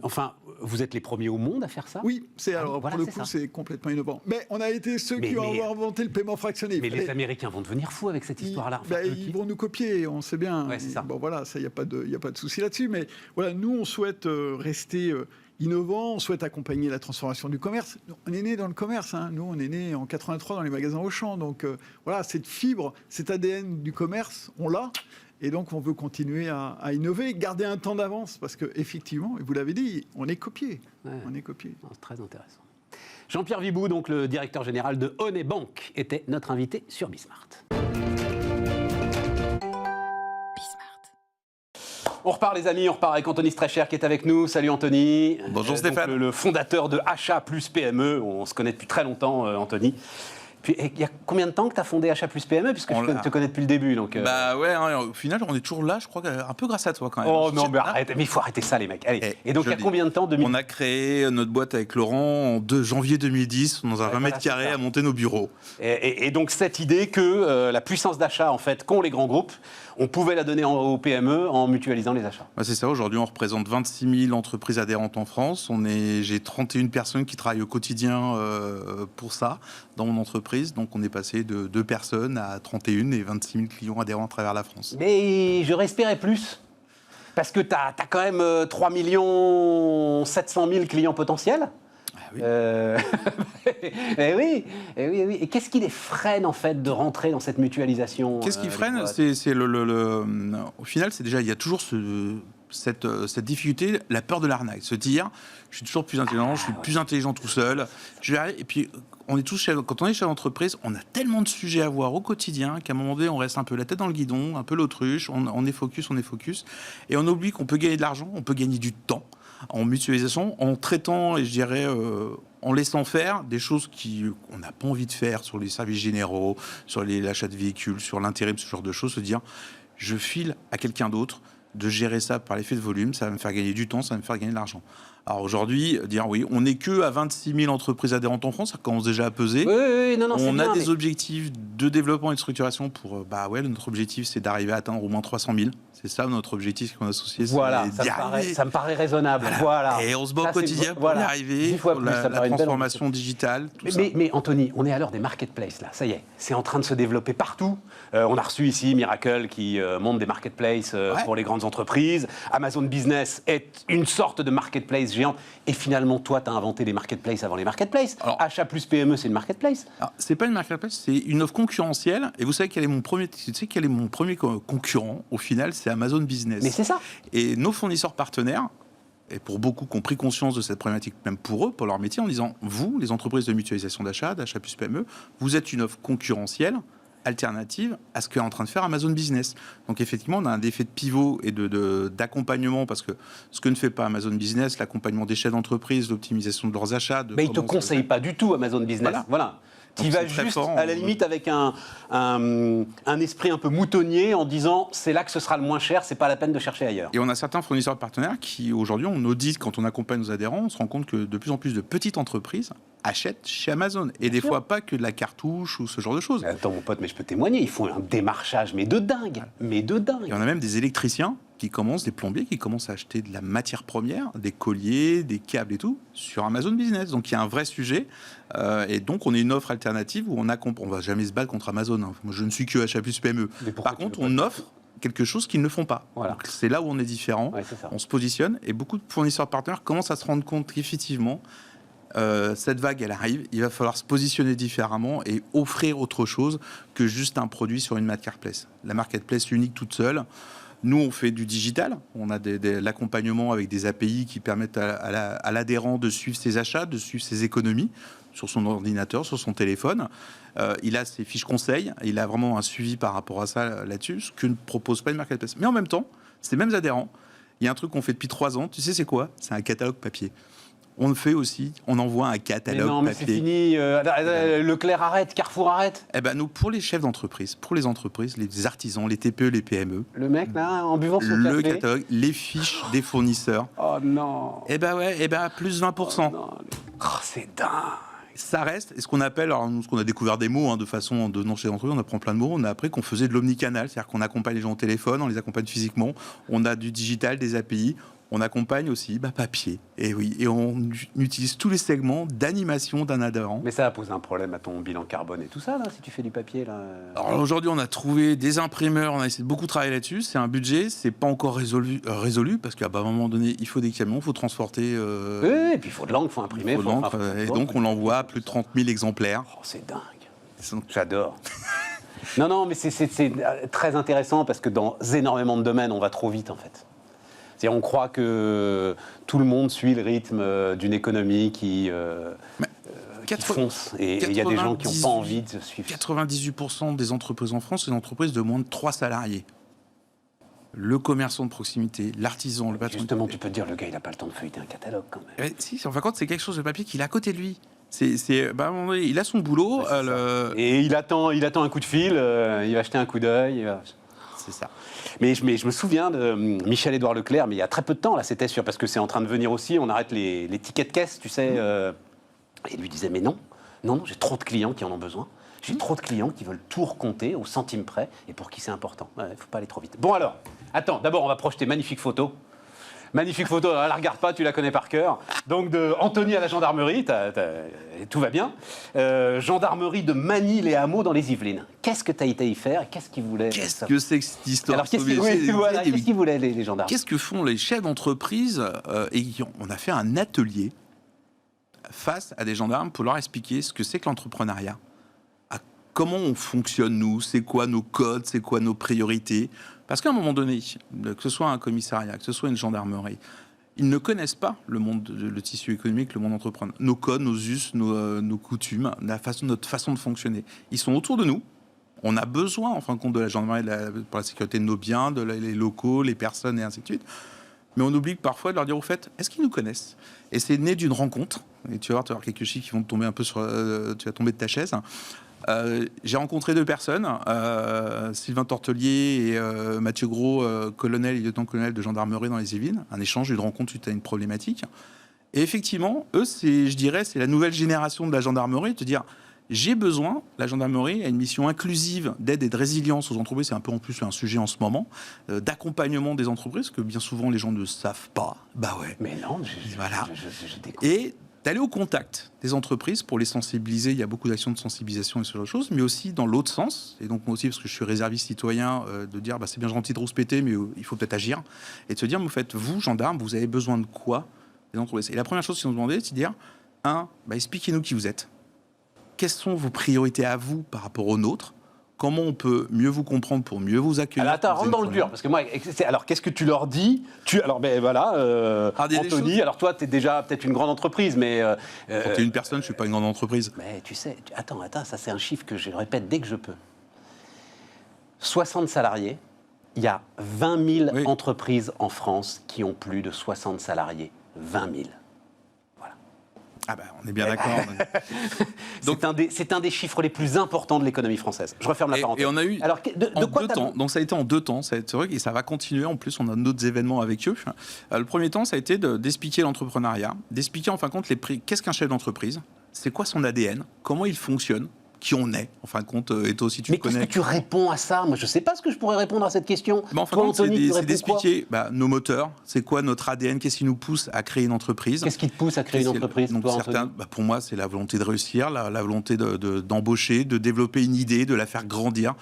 enfin, vous êtes les premiers au monde à faire ça? Oui, pour le coup, c'est complètement innovant. Mais on a été ceux qui ont inventé le paiement fractionné. Mais les Américains vont devenir fous avec cette histoire-là. Ils vont nous copier, on sait bien. Ouais, c'est ça. Bon, voilà, il n'y a pas de souci là-dessus. Mais voilà, nous, on souhaite rester innovant, on souhaite accompagner la transformation du commerce. On est né dans le commerce, nous on est né en 83 dans les magasins Auchan, donc voilà, cette fibre, cet ADN du commerce, on l'a, et donc on veut continuer à innover, garder un temps d'avance, parce qu'effectivement, et vous l'avez dit, on est copié. Ouais. On est copié. C'est très intéressant. Jean-Pierre Vibou, donc le directeur général de Onet Bank, était notre invité sur Bismart. On repart les amis, on repart avec Anthony Strecher qui est avec nous. Salut Anthony. Bonjour Stéphane. Le fondateur de Achat Plus PME. On se connaît depuis très longtemps Anthony. Puis il y a combien de temps que tu as fondé Achat Plus PME? Puisque je te connais depuis le début. Donc, Bah ouais, au final on est toujours là, je crois, un peu grâce à toi quand même. Oh non, mais arrête, mais il faut arrêter ça les mecs. Allez. Et donc il y a combien de temps? On a créé notre boîte avec Laurent en 2 janvier 2010, dans un 20 mètres carrés à monter nos bureaux. Et donc cette idée que la puissance d'achat en fait qu'ont les grands groupes, on pouvait la donner aux PME en mutualisant les achats. Bah c'est ça, aujourd'hui on représente 26 000 entreprises adhérentes en France. J'ai 31 personnes qui travaillent au quotidien pour ça dans mon entreprise. Donc on est passé de 2 personnes à 31 et 26 000 clients adhérents à travers la France. Mais je respirais plus. Parce que tu as quand même 3 700 000 clients potentiels. Ah oui. oui. Et qu'est-ce qui les freine en fait de rentrer dans cette mutualisation? Qu'est-ce qui freine? Au final, c'est déjà, il y a toujours cette difficulté, la peur de l'arnaque. Se dire, je suis toujours plus intelligent, je suis plus intelligent tout seul. Et puis, quand on est chef d'entreprise, on a tellement de sujets à voir au quotidien qu'à un moment donné, on reste un peu la tête dans le guidon, un peu l'autruche, on est focus. Et on oublie qu'on peut gagner de l'argent, on peut gagner du temps en mutualisation, en traitant, et je dirais, en laissant faire des choses qu'on n'a pas envie de faire sur les services généraux, sur l'achat de véhicules, sur l'intérim, ce genre de choses, se dire, je file à quelqu'un d'autre de gérer ça par l'effet de volume, ça va me faire gagner du temps, ça va me faire gagner de l'argent. Alors aujourd'hui, dire oui, on n'est que à 26 000 entreprises adhérentes en France, ça commence déjà à peser. Oui, non, on a des objectifs de développement et de structuration pour... notre objectif, c'est d'arriver à atteindre au moins 300 000. C'est ça notre objectif qu'on a associé. Voilà, ça me paraît raisonnable. Voilà. Et on se bat au quotidien pour y arriver, la transformation digitale, tout ça. Mais Anthony, on est à l'heure des marketplaces, là. Ça y est, c'est en train de se développer partout. On a reçu ici Miracle qui monte des marketplaces pour les grandes entreprises. Amazon Business est une sorte de marketplace géante. Et finalement, toi, tu as inventé les marketplaces avant les marketplaces. Alors, Achat Plus PME, c'est une marketplace. C'est pas une marketplace, c'est une offre concurrentielle. Et vous savez quel est mon premier concurrent, au final, c'est Amazon Business. Mais c'est ça. Et nos fournisseurs partenaires, et pour beaucoup qui ont pris conscience de cette problématique, même pour eux, pour leur métier, en disant, vous, les entreprises de mutualisation d'achat Plus PME, vous êtes une offre concurrentielle, alternative à ce qu'est en train de faire Amazon Business. Donc effectivement, on a un effet de pivot et d'accompagnement, parce que ce que ne fait pas Amazon Business, l'accompagnement des chefs d'entreprise, l'optimisation de leurs achats... Mais ils ne te conseillent pas du tout Amazon Business. Voilà. Tu vas juste, à la limite, avec un esprit un peu moutonnier en disant c'est là que ce sera le moins cher, c'est pas la peine de chercher ailleurs. Et on a certains fournisseurs partenaires qui, aujourd'hui, on audite, quand on accompagne nos adhérents, on se rend compte que de plus en plus de petites entreprises achètent chez Amazon. Et des fois, pas que de la cartouche ou ce genre de choses. Attends, mon pote, mais je peux témoigner, ils font un démarchage, mais de dingue. Et on a même des électriciens des plombiers qui commencent à acheter de la matière première, des colliers, des câbles et tout, sur Amazon Business. Donc il y a un vrai sujet. Et donc on est une offre alternative où on va jamais se battre contre Amazon. Hein. Moi, je ne suis que achat plus PME. Par contre, on offre quelque chose qu'ils ne font pas. Voilà. Donc, c'est là où on est différent. Ouais, c'est ça. On se positionne et beaucoup de fournisseurs partenaires commencent à se rendre compte qu'effectivement, cette vague, elle arrive. Il va falloir se positionner différemment et offrir autre chose que juste un produit sur une marketplace. La marketplace unique toute seule. Nous, on fait du digital. On a l'accompagnement avec des API qui permettent à l'adhérent de suivre ses achats, de suivre ses économies sur son ordinateur, sur son téléphone. Il a ses fiches conseils. Il a vraiment un suivi par rapport à ça là-dessus, ce que ne propose pas une marketplace. Mais en même temps, ces mêmes adhérents, il y a un truc qu'on fait depuis 3 ans. Tu sais, c'est quoi ? C'est un catalogue papier. On le fait aussi, on envoie un catalogue mais non, mais papier. c'est fini. Leclerc arrête, Carrefour arrête. Eh ben nous, pour les chefs d'entreprise, pour les entreprises, les artisans, les TPE, les PME, Le mec, là, en buvant son le café. catalogue, les fiches des fournisseurs, Oh non. eh ben ouais, plus 20%. Non. Oh, c'est dingue. Ça reste, et ce qu'on appelle, alors nous, ce qu'on a découvert des mots, de façon de non chez l'entreprise, on apprend plein de mots, on a appris qu'on faisait de l'omnicanal, c'est-à-dire qu'on accompagne les gens au téléphone, on les accompagne physiquement, on a du digital, des API, on accompagne aussi papier. Et oui, et on utilise tous les segments d'animation d'un adhérent. Mais ça va poser un problème à ton bilan carbone et tout ça, là, si tu fais du papier, là. Alors aujourd'hui, on a trouvé des imprimeurs, on a essayé de beaucoup travailler là-dessus. C'est un budget, c'est pas encore résolu parce qu'à un moment donné, il faut des camions, il faut transporter. Oui, et puis il faut de l'encre, il faut imprimer. faut de l'encre, et donc on l'envoie à plus de 30 000 exemplaires. Oh, c'est dingue. J'adore. Non, mais c'est très intéressant parce que dans énormément de domaines, on va trop vite, en fait. C'est-à-dire, on croit que tout le monde suit le rythme d'une économie qui fonce. Et il y a des gens qui n'ont pas envie de suivre. 98% des entreprises en France, c'est des entreprises de moins de 3 salariés. Le commerçant de proximité, l'artisan, le patron. Justement, tu peux te dire, le gars, il n'a pas le temps de feuilleter un catalogue, quand même. Si, en fin de compte, c'est quelque chose de papier qu'il a à côté de lui. Il a son boulot. Et il attend un coup de fil, il va acheter un coup d'œil. C'est ça. Mais je me souviens de Michel-Édouard Leclerc, mais il y a très peu de temps, là, c'était sûr, parce que c'est en train de venir aussi, on arrête les tickets de caisse, tu sais. Et il lui disait, mais non, j'ai trop de clients qui en ont besoin. J'ai trop de clients qui veulent tout recompter au centime près, et pour qui c'est important. Il ne faut pas aller trop vite. Bon alors, attends, d'abord, on va projeter magnifique photo. Magnifique photo, la regarde pas, tu la connais par cœur. Donc de Anthony à la gendarmerie, tout va bien. Gendarmerie de Manille-les-Hameaux dans les Yvelines. Qu'est-ce que tu as été y faire et qu'est-ce qu'ils voulaient? Qu'est-ce que c'est que cette histoire? Alors qu'est-ce qu'ils voulaient les gendarmes? Qu'est-ce que font les chefs d'entreprise on a fait un atelier face à des gendarmes pour leur expliquer ce que c'est que l'entrepreneuriat. Comment on fonctionne, nous, c'est quoi nos codes, c'est quoi nos priorités. Parce qu'à un moment donné, que ce soit un commissariat, que ce soit une gendarmerie, ils ne connaissent pas le monde, le tissu économique, le monde entrepreneur. Nos codes, nos us, nos coutumes, notre façon de fonctionner. Ils sont autour de nous. On a besoin, en fin de compte, de la gendarmerie pour la sécurité de nos biens, les locaux, les personnes et ainsi de suite. Mais on oublie parfois de leur dire, au fait, est-ce qu'ils nous connaissent? Et c'est né d'une rencontre. Et tu vas voir quelques chiffres qui vont te tomber un peu sur... tu vas tomber de ta chaise. J'ai rencontré 2 personnes, Sylvain Tortelier et Mathieu Gros, colonel et lieutenant-colonel de gendarmerie dans les Yvelines. Un échange, une rencontre suite à une problématique. Et effectivement, eux, je dirais, c'est la nouvelle génération de la gendarmerie, de te dire, j'ai besoin, la gendarmerie a une mission inclusive d'aide et de résilience aux entreprises, c'est un peu en plus un sujet en ce moment, d'accompagnement des entreprises, que bien souvent les gens ne savent pas. Bah ouais. Mais non, voilà. je découvre. Et d'aller au contact des entreprises pour les sensibiliser. Il y a beaucoup d'actions de sensibilisation et ce genre de choses, mais aussi dans l'autre sens. Et donc moi aussi, parce que je suis réserviste citoyen, de dire c'est bien gentil de rouspéter, mais il faut peut-être agir. Et de se dire, mais en fait, vous, gendarmes, vous avez besoin de quoi des entreprises? Et la première chose qu'ils nous demandaient, c'est de dire, expliquez-nous qui vous êtes. Quelles sont vos priorités à vous par rapport aux nôtres? Comment on peut mieux vous comprendre pour mieux vous accueillir? Alors attends, rentre dans le dur, parce que moi, alors qu'est-ce que tu leur dis? Anthony, alors toi, tu es déjà peut-être une grande entreprise, mais... Quand tu es une personne, je ne suis pas une grande entreprise. Mais tu sais, attends, ça c'est un chiffre que je répète dès que je peux. 60 salariés, il y a 20 000 entreprises en France qui ont plus de 60 salariés. 20 000. On est bien d'accord. Donc, c'est un des chiffres les plus importants de l'économie française. Je referme la parenthèse. Et on a eu alors, de quoi 2 temps. Donc ça a été en 2 temps. C'est vrai et ça va continuer. En plus, on a d'autres événements avec eux. Le premier temps, ça a été d'expliquer l'entrepreneuriat, d'expliquer en fin de compte qu'est-ce qu'un chef d'entreprise, c'est quoi son ADN, comment il fonctionne, qui on est, en fin de compte, et toi aussi tu Mais connais. qu'est-ce que tu réponds à ça? Moi, je ne sais pas ce que je pourrais répondre à cette question. En fin Toi, de compte, c'est Anthony, tu réponds quoi? d'expliquer nos moteurs, c'est quoi notre ADN, qu'est-ce qui nous pousse à créer une entreprise. Qu'est-ce qui te pousse à créer une entreprise, Donc toi, certains, Anthony? pour moi, c'est la volonté de réussir, la volonté d'embaucher, de développer une idée, de la faire grandir.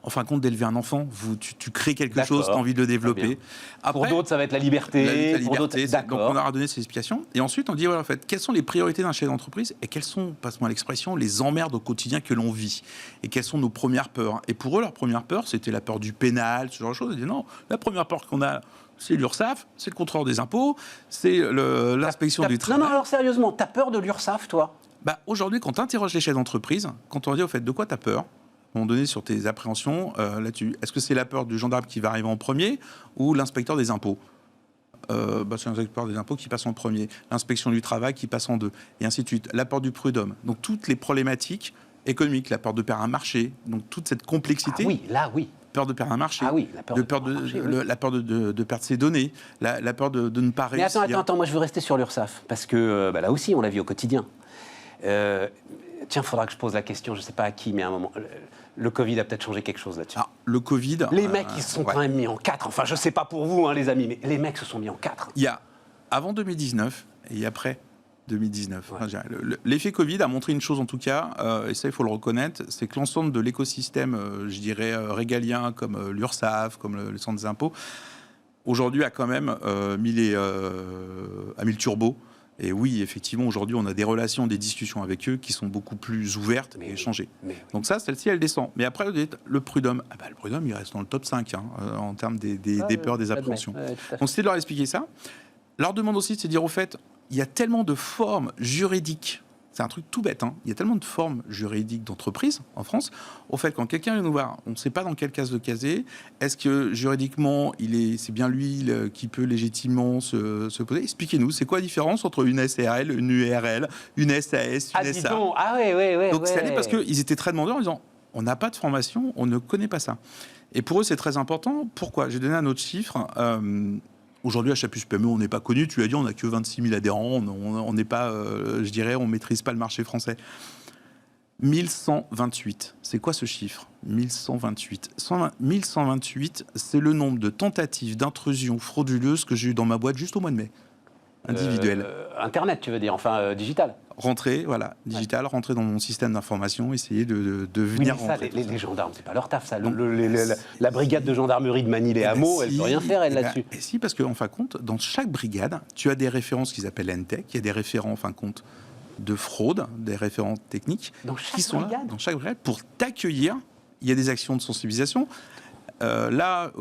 En fin de compte, d'élever un enfant, tu crées quelque chose, tu as envie de le développer. Après, pour d'autres, ça va être la liberté. Pour d'autres, donc on leur a donné ces explications. Et ensuite, on dit, voilà, en fait, quelles sont les priorités d'un chef d'entreprise et quelles sont, passe-moi l'expression, les emmerdes au quotidien que l'on vit. Et quelles sont nos premières peurs. Et pour eux, leur première peur, c'était la peur du pénal, ce genre de choses. Ils disaient, non, la première peur qu'on a, c'est l'URSSAF, c'est le contrôleur des impôts, c'est l'inspection du travail. Non, alors sérieusement, t'as peur de l'URSSAF, toi? Aujourd'hui, quand tu interroges les chefs d'entreprise, quand on dit, au fait, de quoi tu as peur, à un moment donné, sur tes appréhensions là-dessus, est-ce que c'est la peur du gendarme qui va arriver en premier ou l'inspecteur des impôts? C'est l'inspecteur des impôts qui passe en premier, l'inspection du travail qui passe en deux, et ainsi de suite. La peur du prud'homme. Donc toutes les problématiques économiques, la peur de perdre un marché, donc toute cette complexité. Ah oui, là, oui. Peur de perdre un marché, la peur la peur de perdre ses données, la peur de ne pas réussir. Mais attends, moi je veux rester sur l'URSSAF, parce que là aussi on la vit au quotidien. Tiens, il faudra que je pose la question, je ne sais pas à qui, mais à un moment... Le Covid a peut-être changé quelque chose là-dessus. Le Covid... Les mecs, ils se sont quand même mis en 4. Enfin, je ne sais pas pour vous, les amis, mais les mecs se sont mis en 4. Il y a avant 2019 et après 2019. Ouais. L'effet Covid a montré une chose en tout cas, et ça il faut le reconnaître, c'est que l'ensemble de l'écosystème, je dirais, régalien, comme l'URSSAF, comme le centre des impôts, aujourd'hui a quand même mis le turbo. Et oui, effectivement, aujourd'hui, on a des relations, des discussions avec eux qui sont beaucoup plus ouvertes et échangées. Donc ça, celle-ci, elle descend. Mais après, le prud'homme, le prud'homme, il reste dans le top 5 en termes des peurs, des appréhensions. Donc c'était de leur expliquer ça. Leur demande aussi, c'est de dire, au fait, il y a tellement de formes juridiques. C'est un truc tout bête. Il y a tellement de formes juridiques d'entreprise en France. Au fait, quand quelqu'un vient nous voir, on ne sait pas dans quelle case de caser. Est-ce que juridiquement, c'est bien lui qui peut légitimement se poser? Expliquez-nous, c'est quoi la différence entre une SARL, une URL, une SAS, une SA? Ah ouais. Donc c'est allé parce qu'ils étaient très demandeurs en disant, on n'a pas de formation, on ne connaît pas ça. Et pour eux, c'est très important. Pourquoi? J'ai donné un autre chiffre. Aujourd'hui, à Chapus PME, on n'est pas connu. Tu as dit, on n'a que 26 000 adhérents. On n'est pas, je dirais, on ne maîtrise pas le marché français. 1128. C'est quoi ce chiffre? 1128. 1128, c'est le nombre de tentatives d'intrusion frauduleuse que j'ai eu dans ma boîte juste au mois de mai. Individuel. Internet, tu veux dire, enfin digital. Rentrer, voilà, digital, rentrer dans mon système d'information, essayer de venir rentrer. Les gendarmes, c'est pas leur taf, ça. Donc, la brigade de gendarmerie de Manille-les-Hameaux, elle peut rien faire, elle, là-dessus. Et si, parce qu'en fin de compte, dans chaque brigade, tu as des références qu'ils appellent NTEC, il y a des référents, en fin de compte, de fraude, des référents techniques, qui sont là, dans chaque brigade, pour t'accueillir. Il y a des actions de sensibilisation.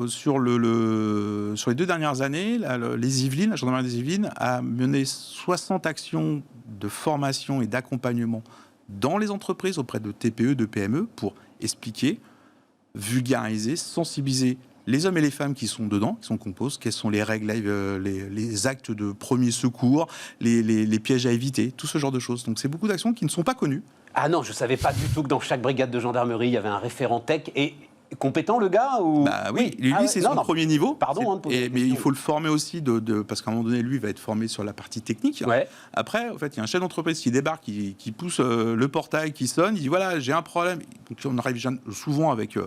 Sur les 2 dernières années, les Yvelines, la gendarmerie des Yvelines a mené 60 actions de formation et d'accompagnement dans les entreprises auprès de TPE, de PME pour expliquer, vulgariser, sensibiliser les hommes et les femmes qui sont dedans, qui sont composés, quelles sont les règles, les actes de premier secours, les pièges à éviter, tout ce genre de choses. Donc c'est beaucoup d'actions qui ne sont pas connues. Ah non, je ne savais pas du tout que dans chaque brigade de gendarmerie, il y avait un référent tech et... Compétent, le gars ou... Oui, lui, c'est son premier niveau. Pardon. Mais il faut le former aussi, parce qu'à un moment donné, lui, va être formé sur la partie technique. Ouais. Après, en fait, il y a un chef d'entreprise qui débarque, qui pousse le portail, qui sonne, il dit voilà, j'ai un problème. Donc, on arrive souvent avec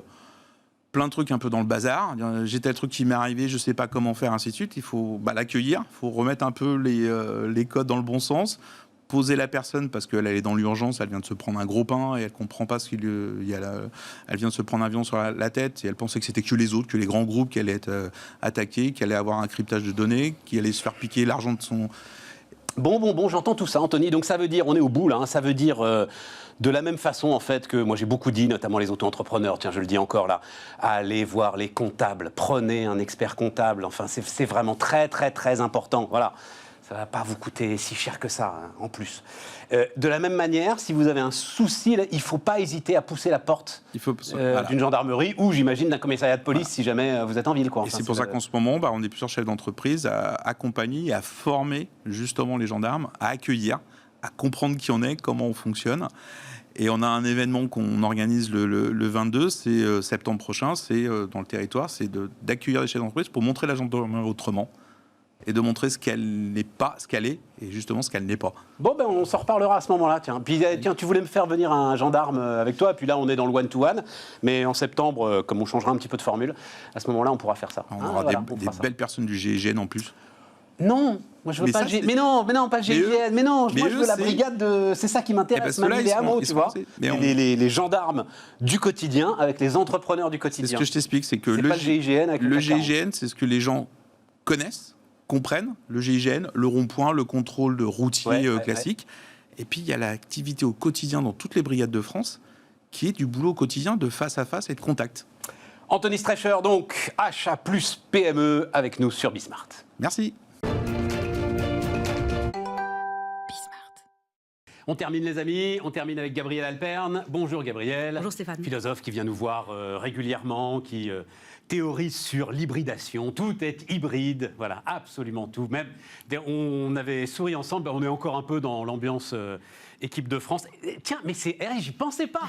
plein de trucs un peu dans le bazar. J'ai tel truc qui m'est arrivé, je ne sais pas comment faire, ainsi de suite. Il faut l'accueillir, il faut remettre un peu les codes dans le bon sens. Poser la personne parce qu'elle est dans l'urgence, elle vient de se prendre un gros pain et elle comprend pas elle vient de se prendre un avion sur la tête et elle pensait que c'était que les autres, que les grands groupes qui allaient être attaqués, qui allaient avoir un cryptage de données, qui allaient se faire piquer l'argent de son... Bon, j'entends tout ça, Anthony. Donc ça veut dire, on est au bout là, ça veut dire de la même façon en fait que moi j'ai beaucoup dit, notamment les auto-entrepreneurs, tiens je le dis encore là, allez voir les comptables, prenez un expert comptable, enfin c'est vraiment très très très important, voilà. Ça ne va pas vous coûter si cher que ça, en plus. De la même manière, si vous avez un souci, il ne faut pas hésiter à pousser la porte d'une gendarmerie ou, j'imagine, d'un commissariat de police si jamais vous êtes en ville. Et c'est pour ça qu'en ce moment, on est plusieurs chefs d'entreprise à accompagner et à former justement les gendarmes, à accueillir, à comprendre qui on est, comment on fonctionne. Et on a un événement qu'on organise le 22, c'est septembre prochain, c'est dans le territoire, c'est d'accueillir les chefs d'entreprise pour montrer la gendarmerie autrement. et de montrer ce qu'elle n'est pas, ce qu'elle est, et justement ce qu'elle n'est pas. Bon, on s'en reparlera à ce moment-là, tiens. Puis, tiens, tu voulais me faire venir un gendarme avec toi, puis là, on est dans le one-to-one. Mais en septembre, comme on changera un petit peu de formule, à ce moment-là, on pourra faire ça. On aura des belles personnes du GIGN en plus. Non, moi je veux pas le GIGN. Mais non, pas le GIGN. Mais non, moi je veux la brigade de. C'est ça qui m'intéresse, même les hameaux, tu vois. Les gendarmes du quotidien avec les entrepreneurs du quotidien. C'est ce que je t'explique, c'est que le GIGN avec le GIGN, c'est ce que les gens connaissent, comprennent. Le GIGN, le rond-point, le contrôle de routier classique. Et puis il y a l'activité au quotidien dans toutes les brigades de France, qui est du boulot au quotidien de face à face et de contact. Anthony Streicher, donc achat plus PME avec nous sur Bismart. Merci. On termine les amis, on termine avec Gabriel Alperne. Bonjour Gabriel. Bonjour Stéphane. Philosophe qui vient nous voir régulièrement, qui théorise sur l'hybridation. Tout est hybride, voilà, absolument tout. Même, on avait souri ensemble, on est encore un peu dans l'ambiance équipe de France. Tiens, mais j'y pensais pas.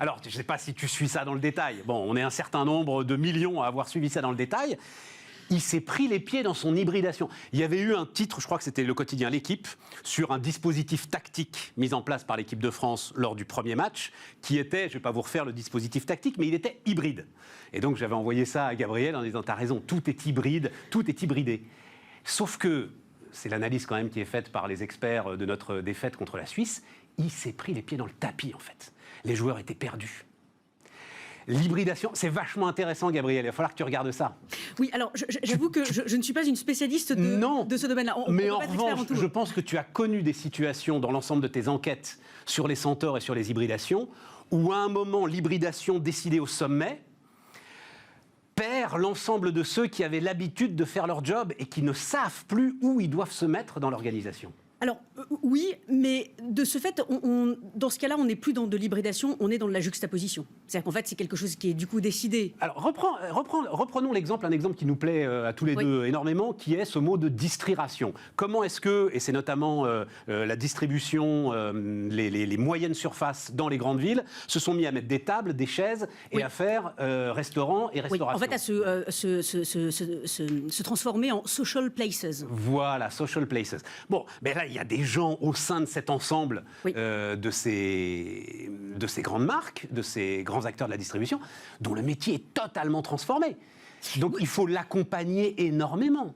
Alors, je ne sais pas si tu suis ça dans le détail. Bon, on est un certain nombre de millions à avoir suivi ça dans le détail. Il s'est pris les pieds dans son hybridation. Il y avait eu un titre, je crois que c'était le quotidien L'Équipe, sur un dispositif tactique mis en place par l'équipe de France lors du premier match, qui était, je ne vais pas vous refaire le dispositif tactique, mais il était hybride. Et donc j'avais envoyé ça à Gabriel en disant « T'as raison, tout est hybride, tout est hybridé ». Sauf que, c'est l'analyse quand même qui est faite par les experts de notre défaite contre la Suisse, il s'est pris les pieds dans le tapis en fait. Les joueurs étaient perdus. L'hybridation, c'est vachement intéressant, Gabriel. Il va falloir que tu regardes ça. Oui, alors j'avoue que je ne suis pas une spécialiste de ce domaine-là. Mais en revanche, je pense que tu as connu des situations dans l'ensemble de tes enquêtes sur les centaures et sur les hybridations, où à un moment, l'hybridation décidée au sommet perd l'ensemble de ceux qui avaient l'habitude de faire leur job et qui ne savent plus où ils doivent se mettre dans l'organisation. Alors, oui, mais de ce fait, dans ce cas-là, on n'est plus dans de l'hybridation, on est dans de la juxtaposition. C'est-à-dire qu'en fait, c'est quelque chose qui est du coup décidé. Alors, reprenons l'exemple, un exemple qui nous plaît à tous les deux énormément, qui est ce mot de distriration. Comment est-ce que, et c'est notamment la distribution, les moyennes surfaces dans les grandes villes, se sont mis à mettre des tables, des chaises et à faire restaurants et restauration. En fait, à se transformer en social places. Voilà, social places. Bon, mais là, il y a des gens au sein de cet ensemble de ces grandes marques, de ces grands acteurs de la distribution, dont le métier est totalement transformé. Donc il faut l'accompagner énormément.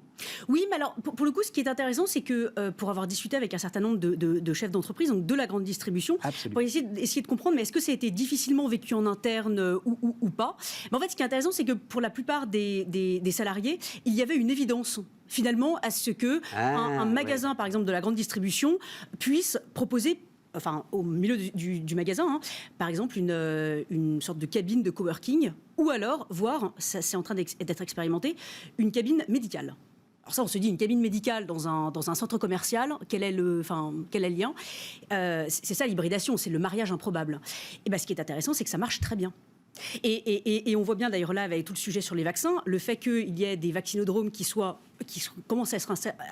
Oui, mais alors pour le coup, ce qui est intéressant, c'est que pour avoir discuté avec un certain nombre de chefs d'entreprise, donc de la grande distribution, pour essayer de comprendre, mais est-ce que ça a été difficilement vécu en interne ou pas. Mais en fait, ce qui est intéressant, c'est que pour la plupart des salariés, il y avait une évidence finalement à ce que un magasin, par exemple, de la grande distribution, puisse proposer, enfin, au milieu du magasin, par exemple, une sorte de cabine de coworking, ou alors, voire, ça c'est en train d'être expérimenté, une cabine médicale. Alors ça, on se dit, une cabine médicale dans un centre commercial, quel est le lien ? C'est ça l'hybridation, c'est le mariage improbable. Et bien, ce qui est intéressant, c'est que ça marche très bien. Et on voit bien d'ailleurs là avec tout le sujet sur les vaccins, le fait qu'il y ait des vaccinodromes qui commencent à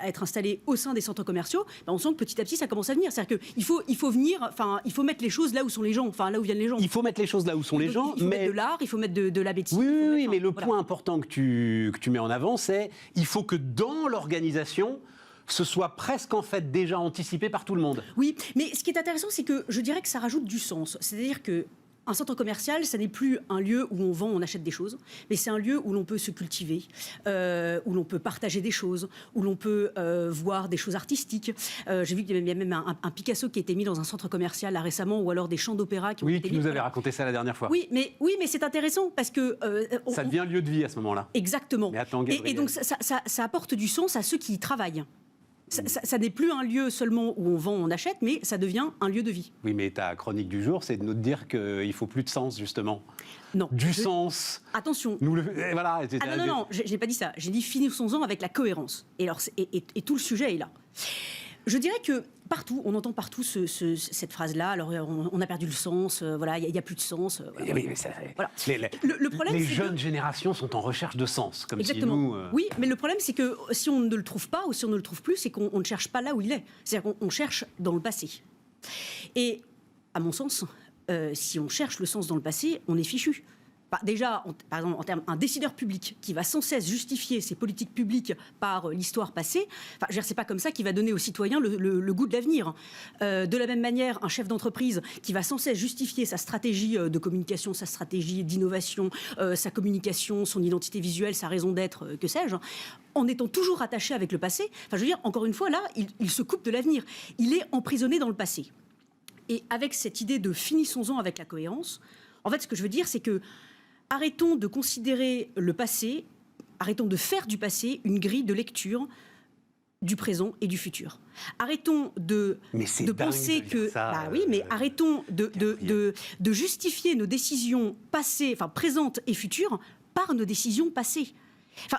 être installés au sein des centres commerciaux, ben on sent que petit à petit ça commence à venir. C'est-à-dire qu'il faut venir, enfin il faut mettre les choses là où sont les gens, enfin là où viennent les gens. Il faut mettre les choses là où sont les gens, il faut mettre de l'art, il faut mettre de la médecine. Oui, mais le point important que tu mets en avant, c'est il faut que dans l'organisation, ce soit presque en fait déjà anticipé par tout le monde. Oui, mais ce qui est intéressant, c'est que je dirais que ça rajoute du sens. C'est-à-dire que un centre commercial, ça n'est plus un lieu où on vend, on achète des choses, mais c'est un lieu où l'on peut se cultiver, où l'on peut partager des choses, où l'on peut voir des choses artistiques. J'ai vu qu'il y a même un Picasso qui a été mis dans un centre commercial là, récemment, ou alors des chants d'opéra qui ont été mis. Oui, tu nous avais raconté ça la dernière fois. Oui, mais c'est intéressant parce que... ça devient lieu de vie à ce moment-là. Exactement. Mais attends, Gabriel. Et donc ça apporte du sens à ceux qui y travaillent. Ça n'est plus un lieu seulement où on vend, on achète, mais ça devient un lieu de vie. Oui, mais ta chronique du jour, c'est de nous dire qu'il ne faut plus de sens, justement. Non. Sens. Attention. Voilà. Non, je n'ai pas dit ça. J'ai dit finissons-en avec la cohérence. Et tout le sujet est là. Je dirais que partout, on entend partout cette phrase-là. Alors, on a perdu le sens. Voilà, il n'y a plus de sens. Voilà. Oui, mais ça, voilà. Le problème, les jeunes générations sont en recherche de sens, comme exactement. Si nous. Oui, mais le problème, c'est que si on ne le trouve pas ou si on ne le trouve plus, c'est qu'on ne cherche pas là où il est. C'est-à-dire qu'on cherche dans le passé. Et à mon sens, si on cherche le sens dans le passé, on est fichu. déjà, par exemple, en termes un décideur public qui va sans cesse justifier ses politiques publiques par l'histoire passée, c'est pas comme ça qu'il va donner aux citoyens le goût de l'avenir. De la même manière, un chef d'entreprise qui va sans cesse justifier sa stratégie de communication, sa stratégie d'innovation, sa communication, son identité visuelle, sa raison d'être, que sais-je, en étant toujours attaché avec le passé. Je veux dire, encore une fois, là, il se coupe de l'avenir. Il est emprisonné dans le passé. Et avec cette idée de finissons-en avec la cohérence, en fait, ce que je veux dire, c'est que arrêtons de considérer le passé, arrêtons de faire du passé une grille de lecture du présent et du futur. Arrêtons de penser que... arrêtons de justifier nos décisions passées, présentes et futures par nos décisions passées.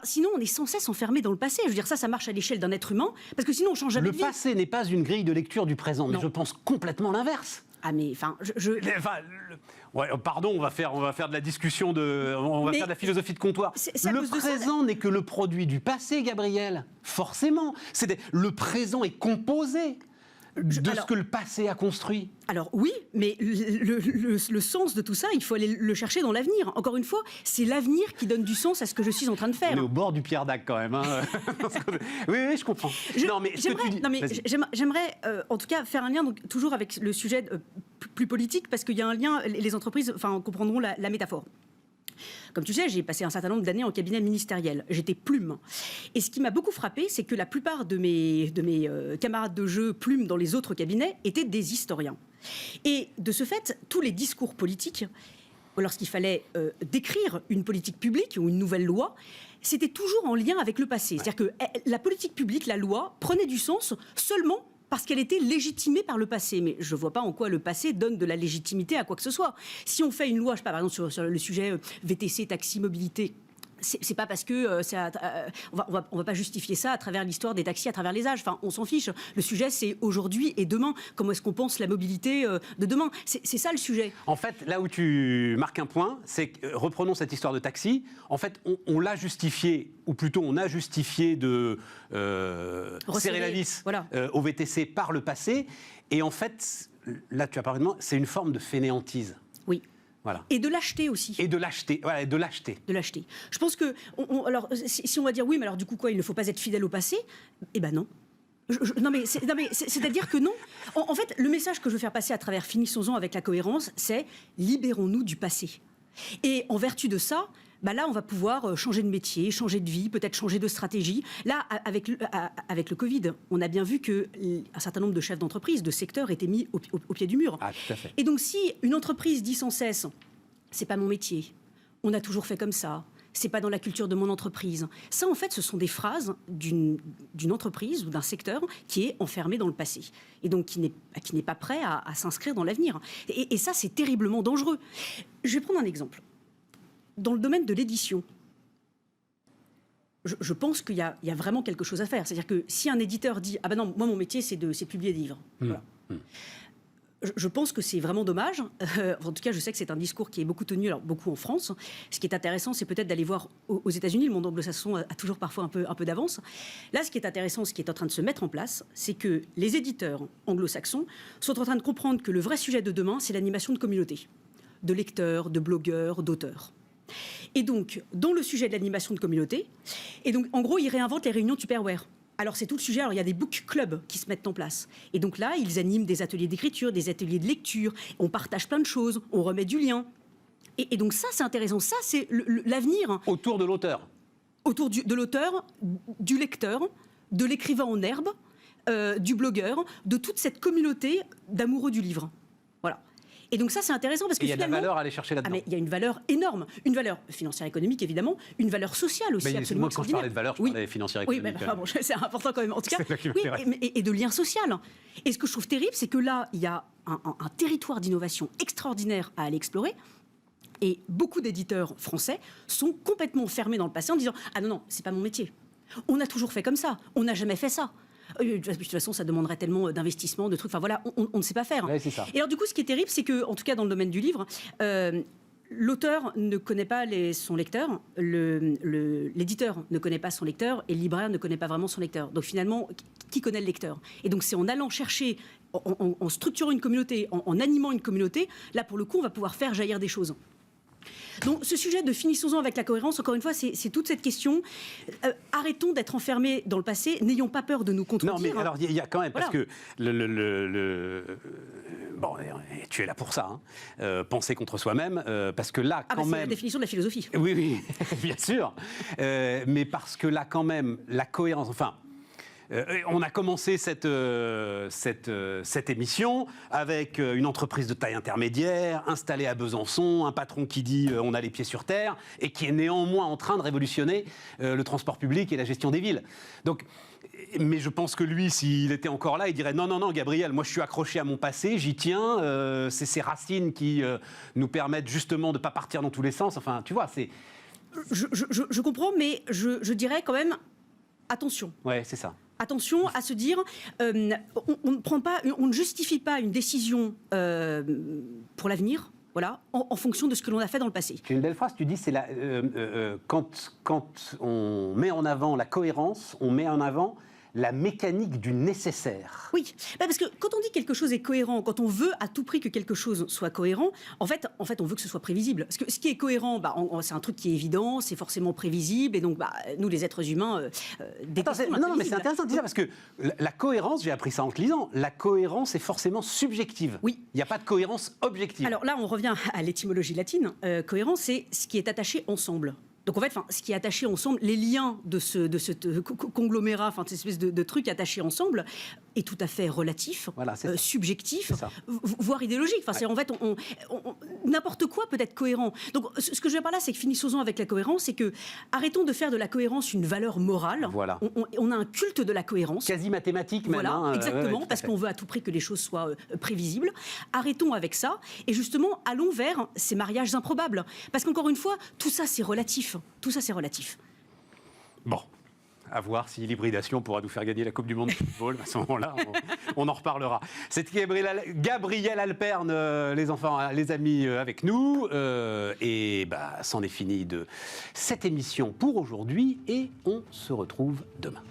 Sinon, on est sans cesse enfermé dans le passé. Je veux dire, ça marche à l'échelle d'un être humain, parce que sinon, on change jamais de vie. Le passé n'est pas une grille de lecture du présent, mais je pense complètement l'inverse. Pardon, on va faire de la discussion, on va faire de la philosophie de comptoir. Le présent n'est que le produit du passé, Gabriel. Forcément. Le présent est composé de ce que le passé a construit. Alors oui, mais le sens de tout ça, il faut aller le chercher dans l'avenir. Encore une fois, c'est l'avenir qui donne du sens à ce que je suis en train de faire. On est au bord du Pierre Dac quand même. Hein. oui, je comprends. J'aimerais en tout cas faire un lien toujours avec le sujet plus politique, parce qu'il y a un lien, les entreprises comprendront la métaphore. Comme tu sais, j'ai passé un certain nombre d'années en cabinet ministériel. J'étais plume. Et ce qui m'a beaucoup frappé, c'est que la plupart de mes camarades de jeu plumes dans les autres cabinets étaient des historiens. Et de ce fait, tous les discours politiques, lorsqu'il fallait décrire une politique publique ou une nouvelle loi, c'était toujours en lien avec le passé. C'est-à-dire que la politique publique, la loi, prenait du sens seulement parce qu'elle était légitimée par le passé. Mais je ne vois pas en quoi le passé donne de la légitimité à quoi que ce soit. Si on fait une loi, je sais pas, par exemple sur le sujet VTC, taxi, mobilité, c'est pas parce que on va pas justifier ça à travers l'histoire des taxis, à travers les âges. On s'en fiche. Le sujet, c'est aujourd'hui et demain. Comment est-ce qu'on pense la mobilité de demain ? C'est ça le sujet. En fait, là où tu marques un point, c'est que, reprenons cette histoire de taxi. En fait, on l'a justifié, ou plutôt on a justifié de serrer la vis au VTC par le passé. Et en fait, là, tu as parlé de moi, c'est une forme de fainéantise. Oui. Voilà. Et de l'acheter aussi. Et de l'acheter, voilà, de l'acheter. De l'acheter. Je pense que, alors, si on va dire oui, mais alors du coup quoi, il ne faut pas être fidèle au passé, eh ben non. C'est-à-dire que non. En fait, le message que je veux faire passer à travers Finissons-en avec la cohérence, c'est libérons-nous du passé. Et en vertu de ça, là, on va pouvoir changer de métier, changer de vie, peut-être changer de stratégie. Là, avec le Covid, on a bien vu qu'un certain nombre de chefs d'entreprise, de secteurs, étaient mis au pied du mur. Ah, tout à fait. Et donc, si une entreprise dit sans cesse « c'est pas mon métier, on a toujours fait comme ça », c'est pas dans la culture de mon entreprise. Ça, en fait, ce sont des phrases d'une entreprise ou d'un secteur qui est enfermé dans le passé et donc qui n'est pas prêt à s'inscrire dans l'avenir. Et ça, c'est terriblement dangereux. Je vais prendre un exemple. Dans le domaine de l'édition, je pense qu'il y a vraiment quelque chose à faire. C'est-à-dire que si un éditeur dit « Ah ben non, moi mon métier c'est de publier des livres », voilà. Je pense que c'est vraiment dommage. En tout cas, je sais que c'est un discours qui est beaucoup tenu, alors beaucoup en France. Ce qui est intéressant, c'est peut-être d'aller voir aux États-Unis. Le monde anglo-saxon a toujours parfois un peu d'avance. Là, ce qui est intéressant, ce qui est en train de se mettre en place, c'est que les éditeurs anglo-saxons sont en train de comprendre que le vrai sujet de demain, c'est l'animation de communautés, de lecteurs, de blogueurs, d'auteurs. Et donc, dans le sujet de l'animation de communauté, et donc, en gros, ils réinventent les réunions Tupperware. Alors, c'est tout le sujet. Alors, il y a des book clubs qui se mettent en place. Et donc là, ils animent des ateliers d'écriture, des ateliers de lecture. On partage plein de choses. On remet du lien. Et donc ça, c'est intéressant. Ça, c'est l'avenir. Autour de l'auteur. Autour de l'auteur, du lecteur, de l'écrivain en herbe, du blogueur, de toute cette communauté d'amoureux du livre. Voilà. Et donc ça, c'est intéressant parce que finalement... Il y a de la valeur à aller chercher là-dedans. Mais il y a une valeur énorme. Une valeur financière économique, évidemment. Une valeur sociale aussi, absolument extraordinaire. Moi, quand je parlais de valeur, je parlais financière économique. Oui, c'est important quand même. En tout cas, et de lien social. Et ce que je trouve terrible, c'est que là, il y a un territoire d'innovation extraordinaire à aller explorer. Et beaucoup d'éditeurs français sont complètement fermés dans le passé en disant « Ah non, c'est pas mon métier. On a toujours fait comme ça. On n'a jamais fait ça. » De toute façon, ça demanderait tellement d'investissement, de trucs. Enfin voilà, on ne sait pas faire. Ouais, c'est ça. Et alors du coup, ce qui est terrible, c'est que, en tout cas dans le domaine du livre, l'auteur ne connaît pas son lecteur, l'éditeur ne connaît pas son lecteur, et le libraire ne connaît pas vraiment son lecteur. Donc finalement, qui connaît le lecteur ? Et donc c'est en allant chercher, en structurant une communauté, en animant une communauté, là pour le coup, on va pouvoir faire jaillir des choses. Donc ce sujet de finissons-en avec la cohérence, encore une fois, c'est toute cette question. Arrêtons d'être enfermés dans le passé, n'ayons pas peur de nous contredire. Non, mais alors il y a quand même, Voilà. parce que bon, tu es là pour ça, hein, penser contre soi-même, parce que là, quand C'est même... la définition de la philosophie. Oui, oui, bien sûr. Mais parce que là, quand même, la cohérence... Enfin, on a commencé cette émission avec une entreprise de taille intermédiaire, installée à Besançon, un patron qui dit on a les pieds sur terre, et qui est néanmoins en train de révolutionner le transport public et la gestion des villes. Donc... Mais je pense que lui, s'il était encore là, il dirait non, non, non, Gabriel, moi je suis accroché à mon passé, j'y tiens, c'est ces racines qui nous permettent justement de ne pas partir dans tous les sens. Enfin, tu vois, c'est... Je comprends, mais je dirais quand même, attention. Ouais, c'est ça. Attention à se dire, on ne justifie pas une décision pour l'avenir. Voilà, en fonction de ce que l'on a fait dans le passé. C'est une belle phrase, tu dis, c'est quand on met en avant la cohérence, on met en avant la mécanique du nécessaire. Oui, parce que quand on dit quelque chose est cohérent, quand on veut à tout prix que quelque chose soit cohérent, en fait on veut que ce soit prévisible. Parce que ce qui est cohérent, c'est un truc qui est évident, c'est forcément prévisible, et donc nous les êtres humains détestons l'imprévisible. Non, mais c'est intéressant de dire ça, parce que la cohérence, j'ai appris ça en te lisant, la cohérence est forcément subjective. Oui. Il n'y a pas de cohérence objective. Alors là, on revient à l'étymologie latine. Cohérence, c'est ce qui est attaché ensemble. Donc en fait, ce qui est attaché ensemble, les liens de ce conglomérat, enfin de cette espèce de truc attaché ensemble, est tout à fait relatif, Voilà, subjectif, voire idéologique. Enfin, c'est en fait, n'importe quoi peut être cohérent. Donc ce que je veux dire par là, c'est que finissons-en avec la cohérence, c'est que arrêtons de faire de la cohérence une valeur morale. Voilà. On a un culte de la cohérence. Quasi mathématique même. Voilà, exactement, ouais, parce qu'on veut à tout prix que les choses soient prévisibles. Arrêtons avec ça, et justement, allons vers ces mariages improbables. Parce qu'encore une fois, tout ça, c'est relatif. Tout ça, c'est relatif. Bon, à voir si l'hybridation pourra nous faire gagner la Coupe du Monde de football. À ce moment-là, on en reparlera. C'est Gabriel Alpern, les enfants, les amis, avec nous. Et c'en est fini de cette émission pour aujourd'hui. Et on se retrouve demain.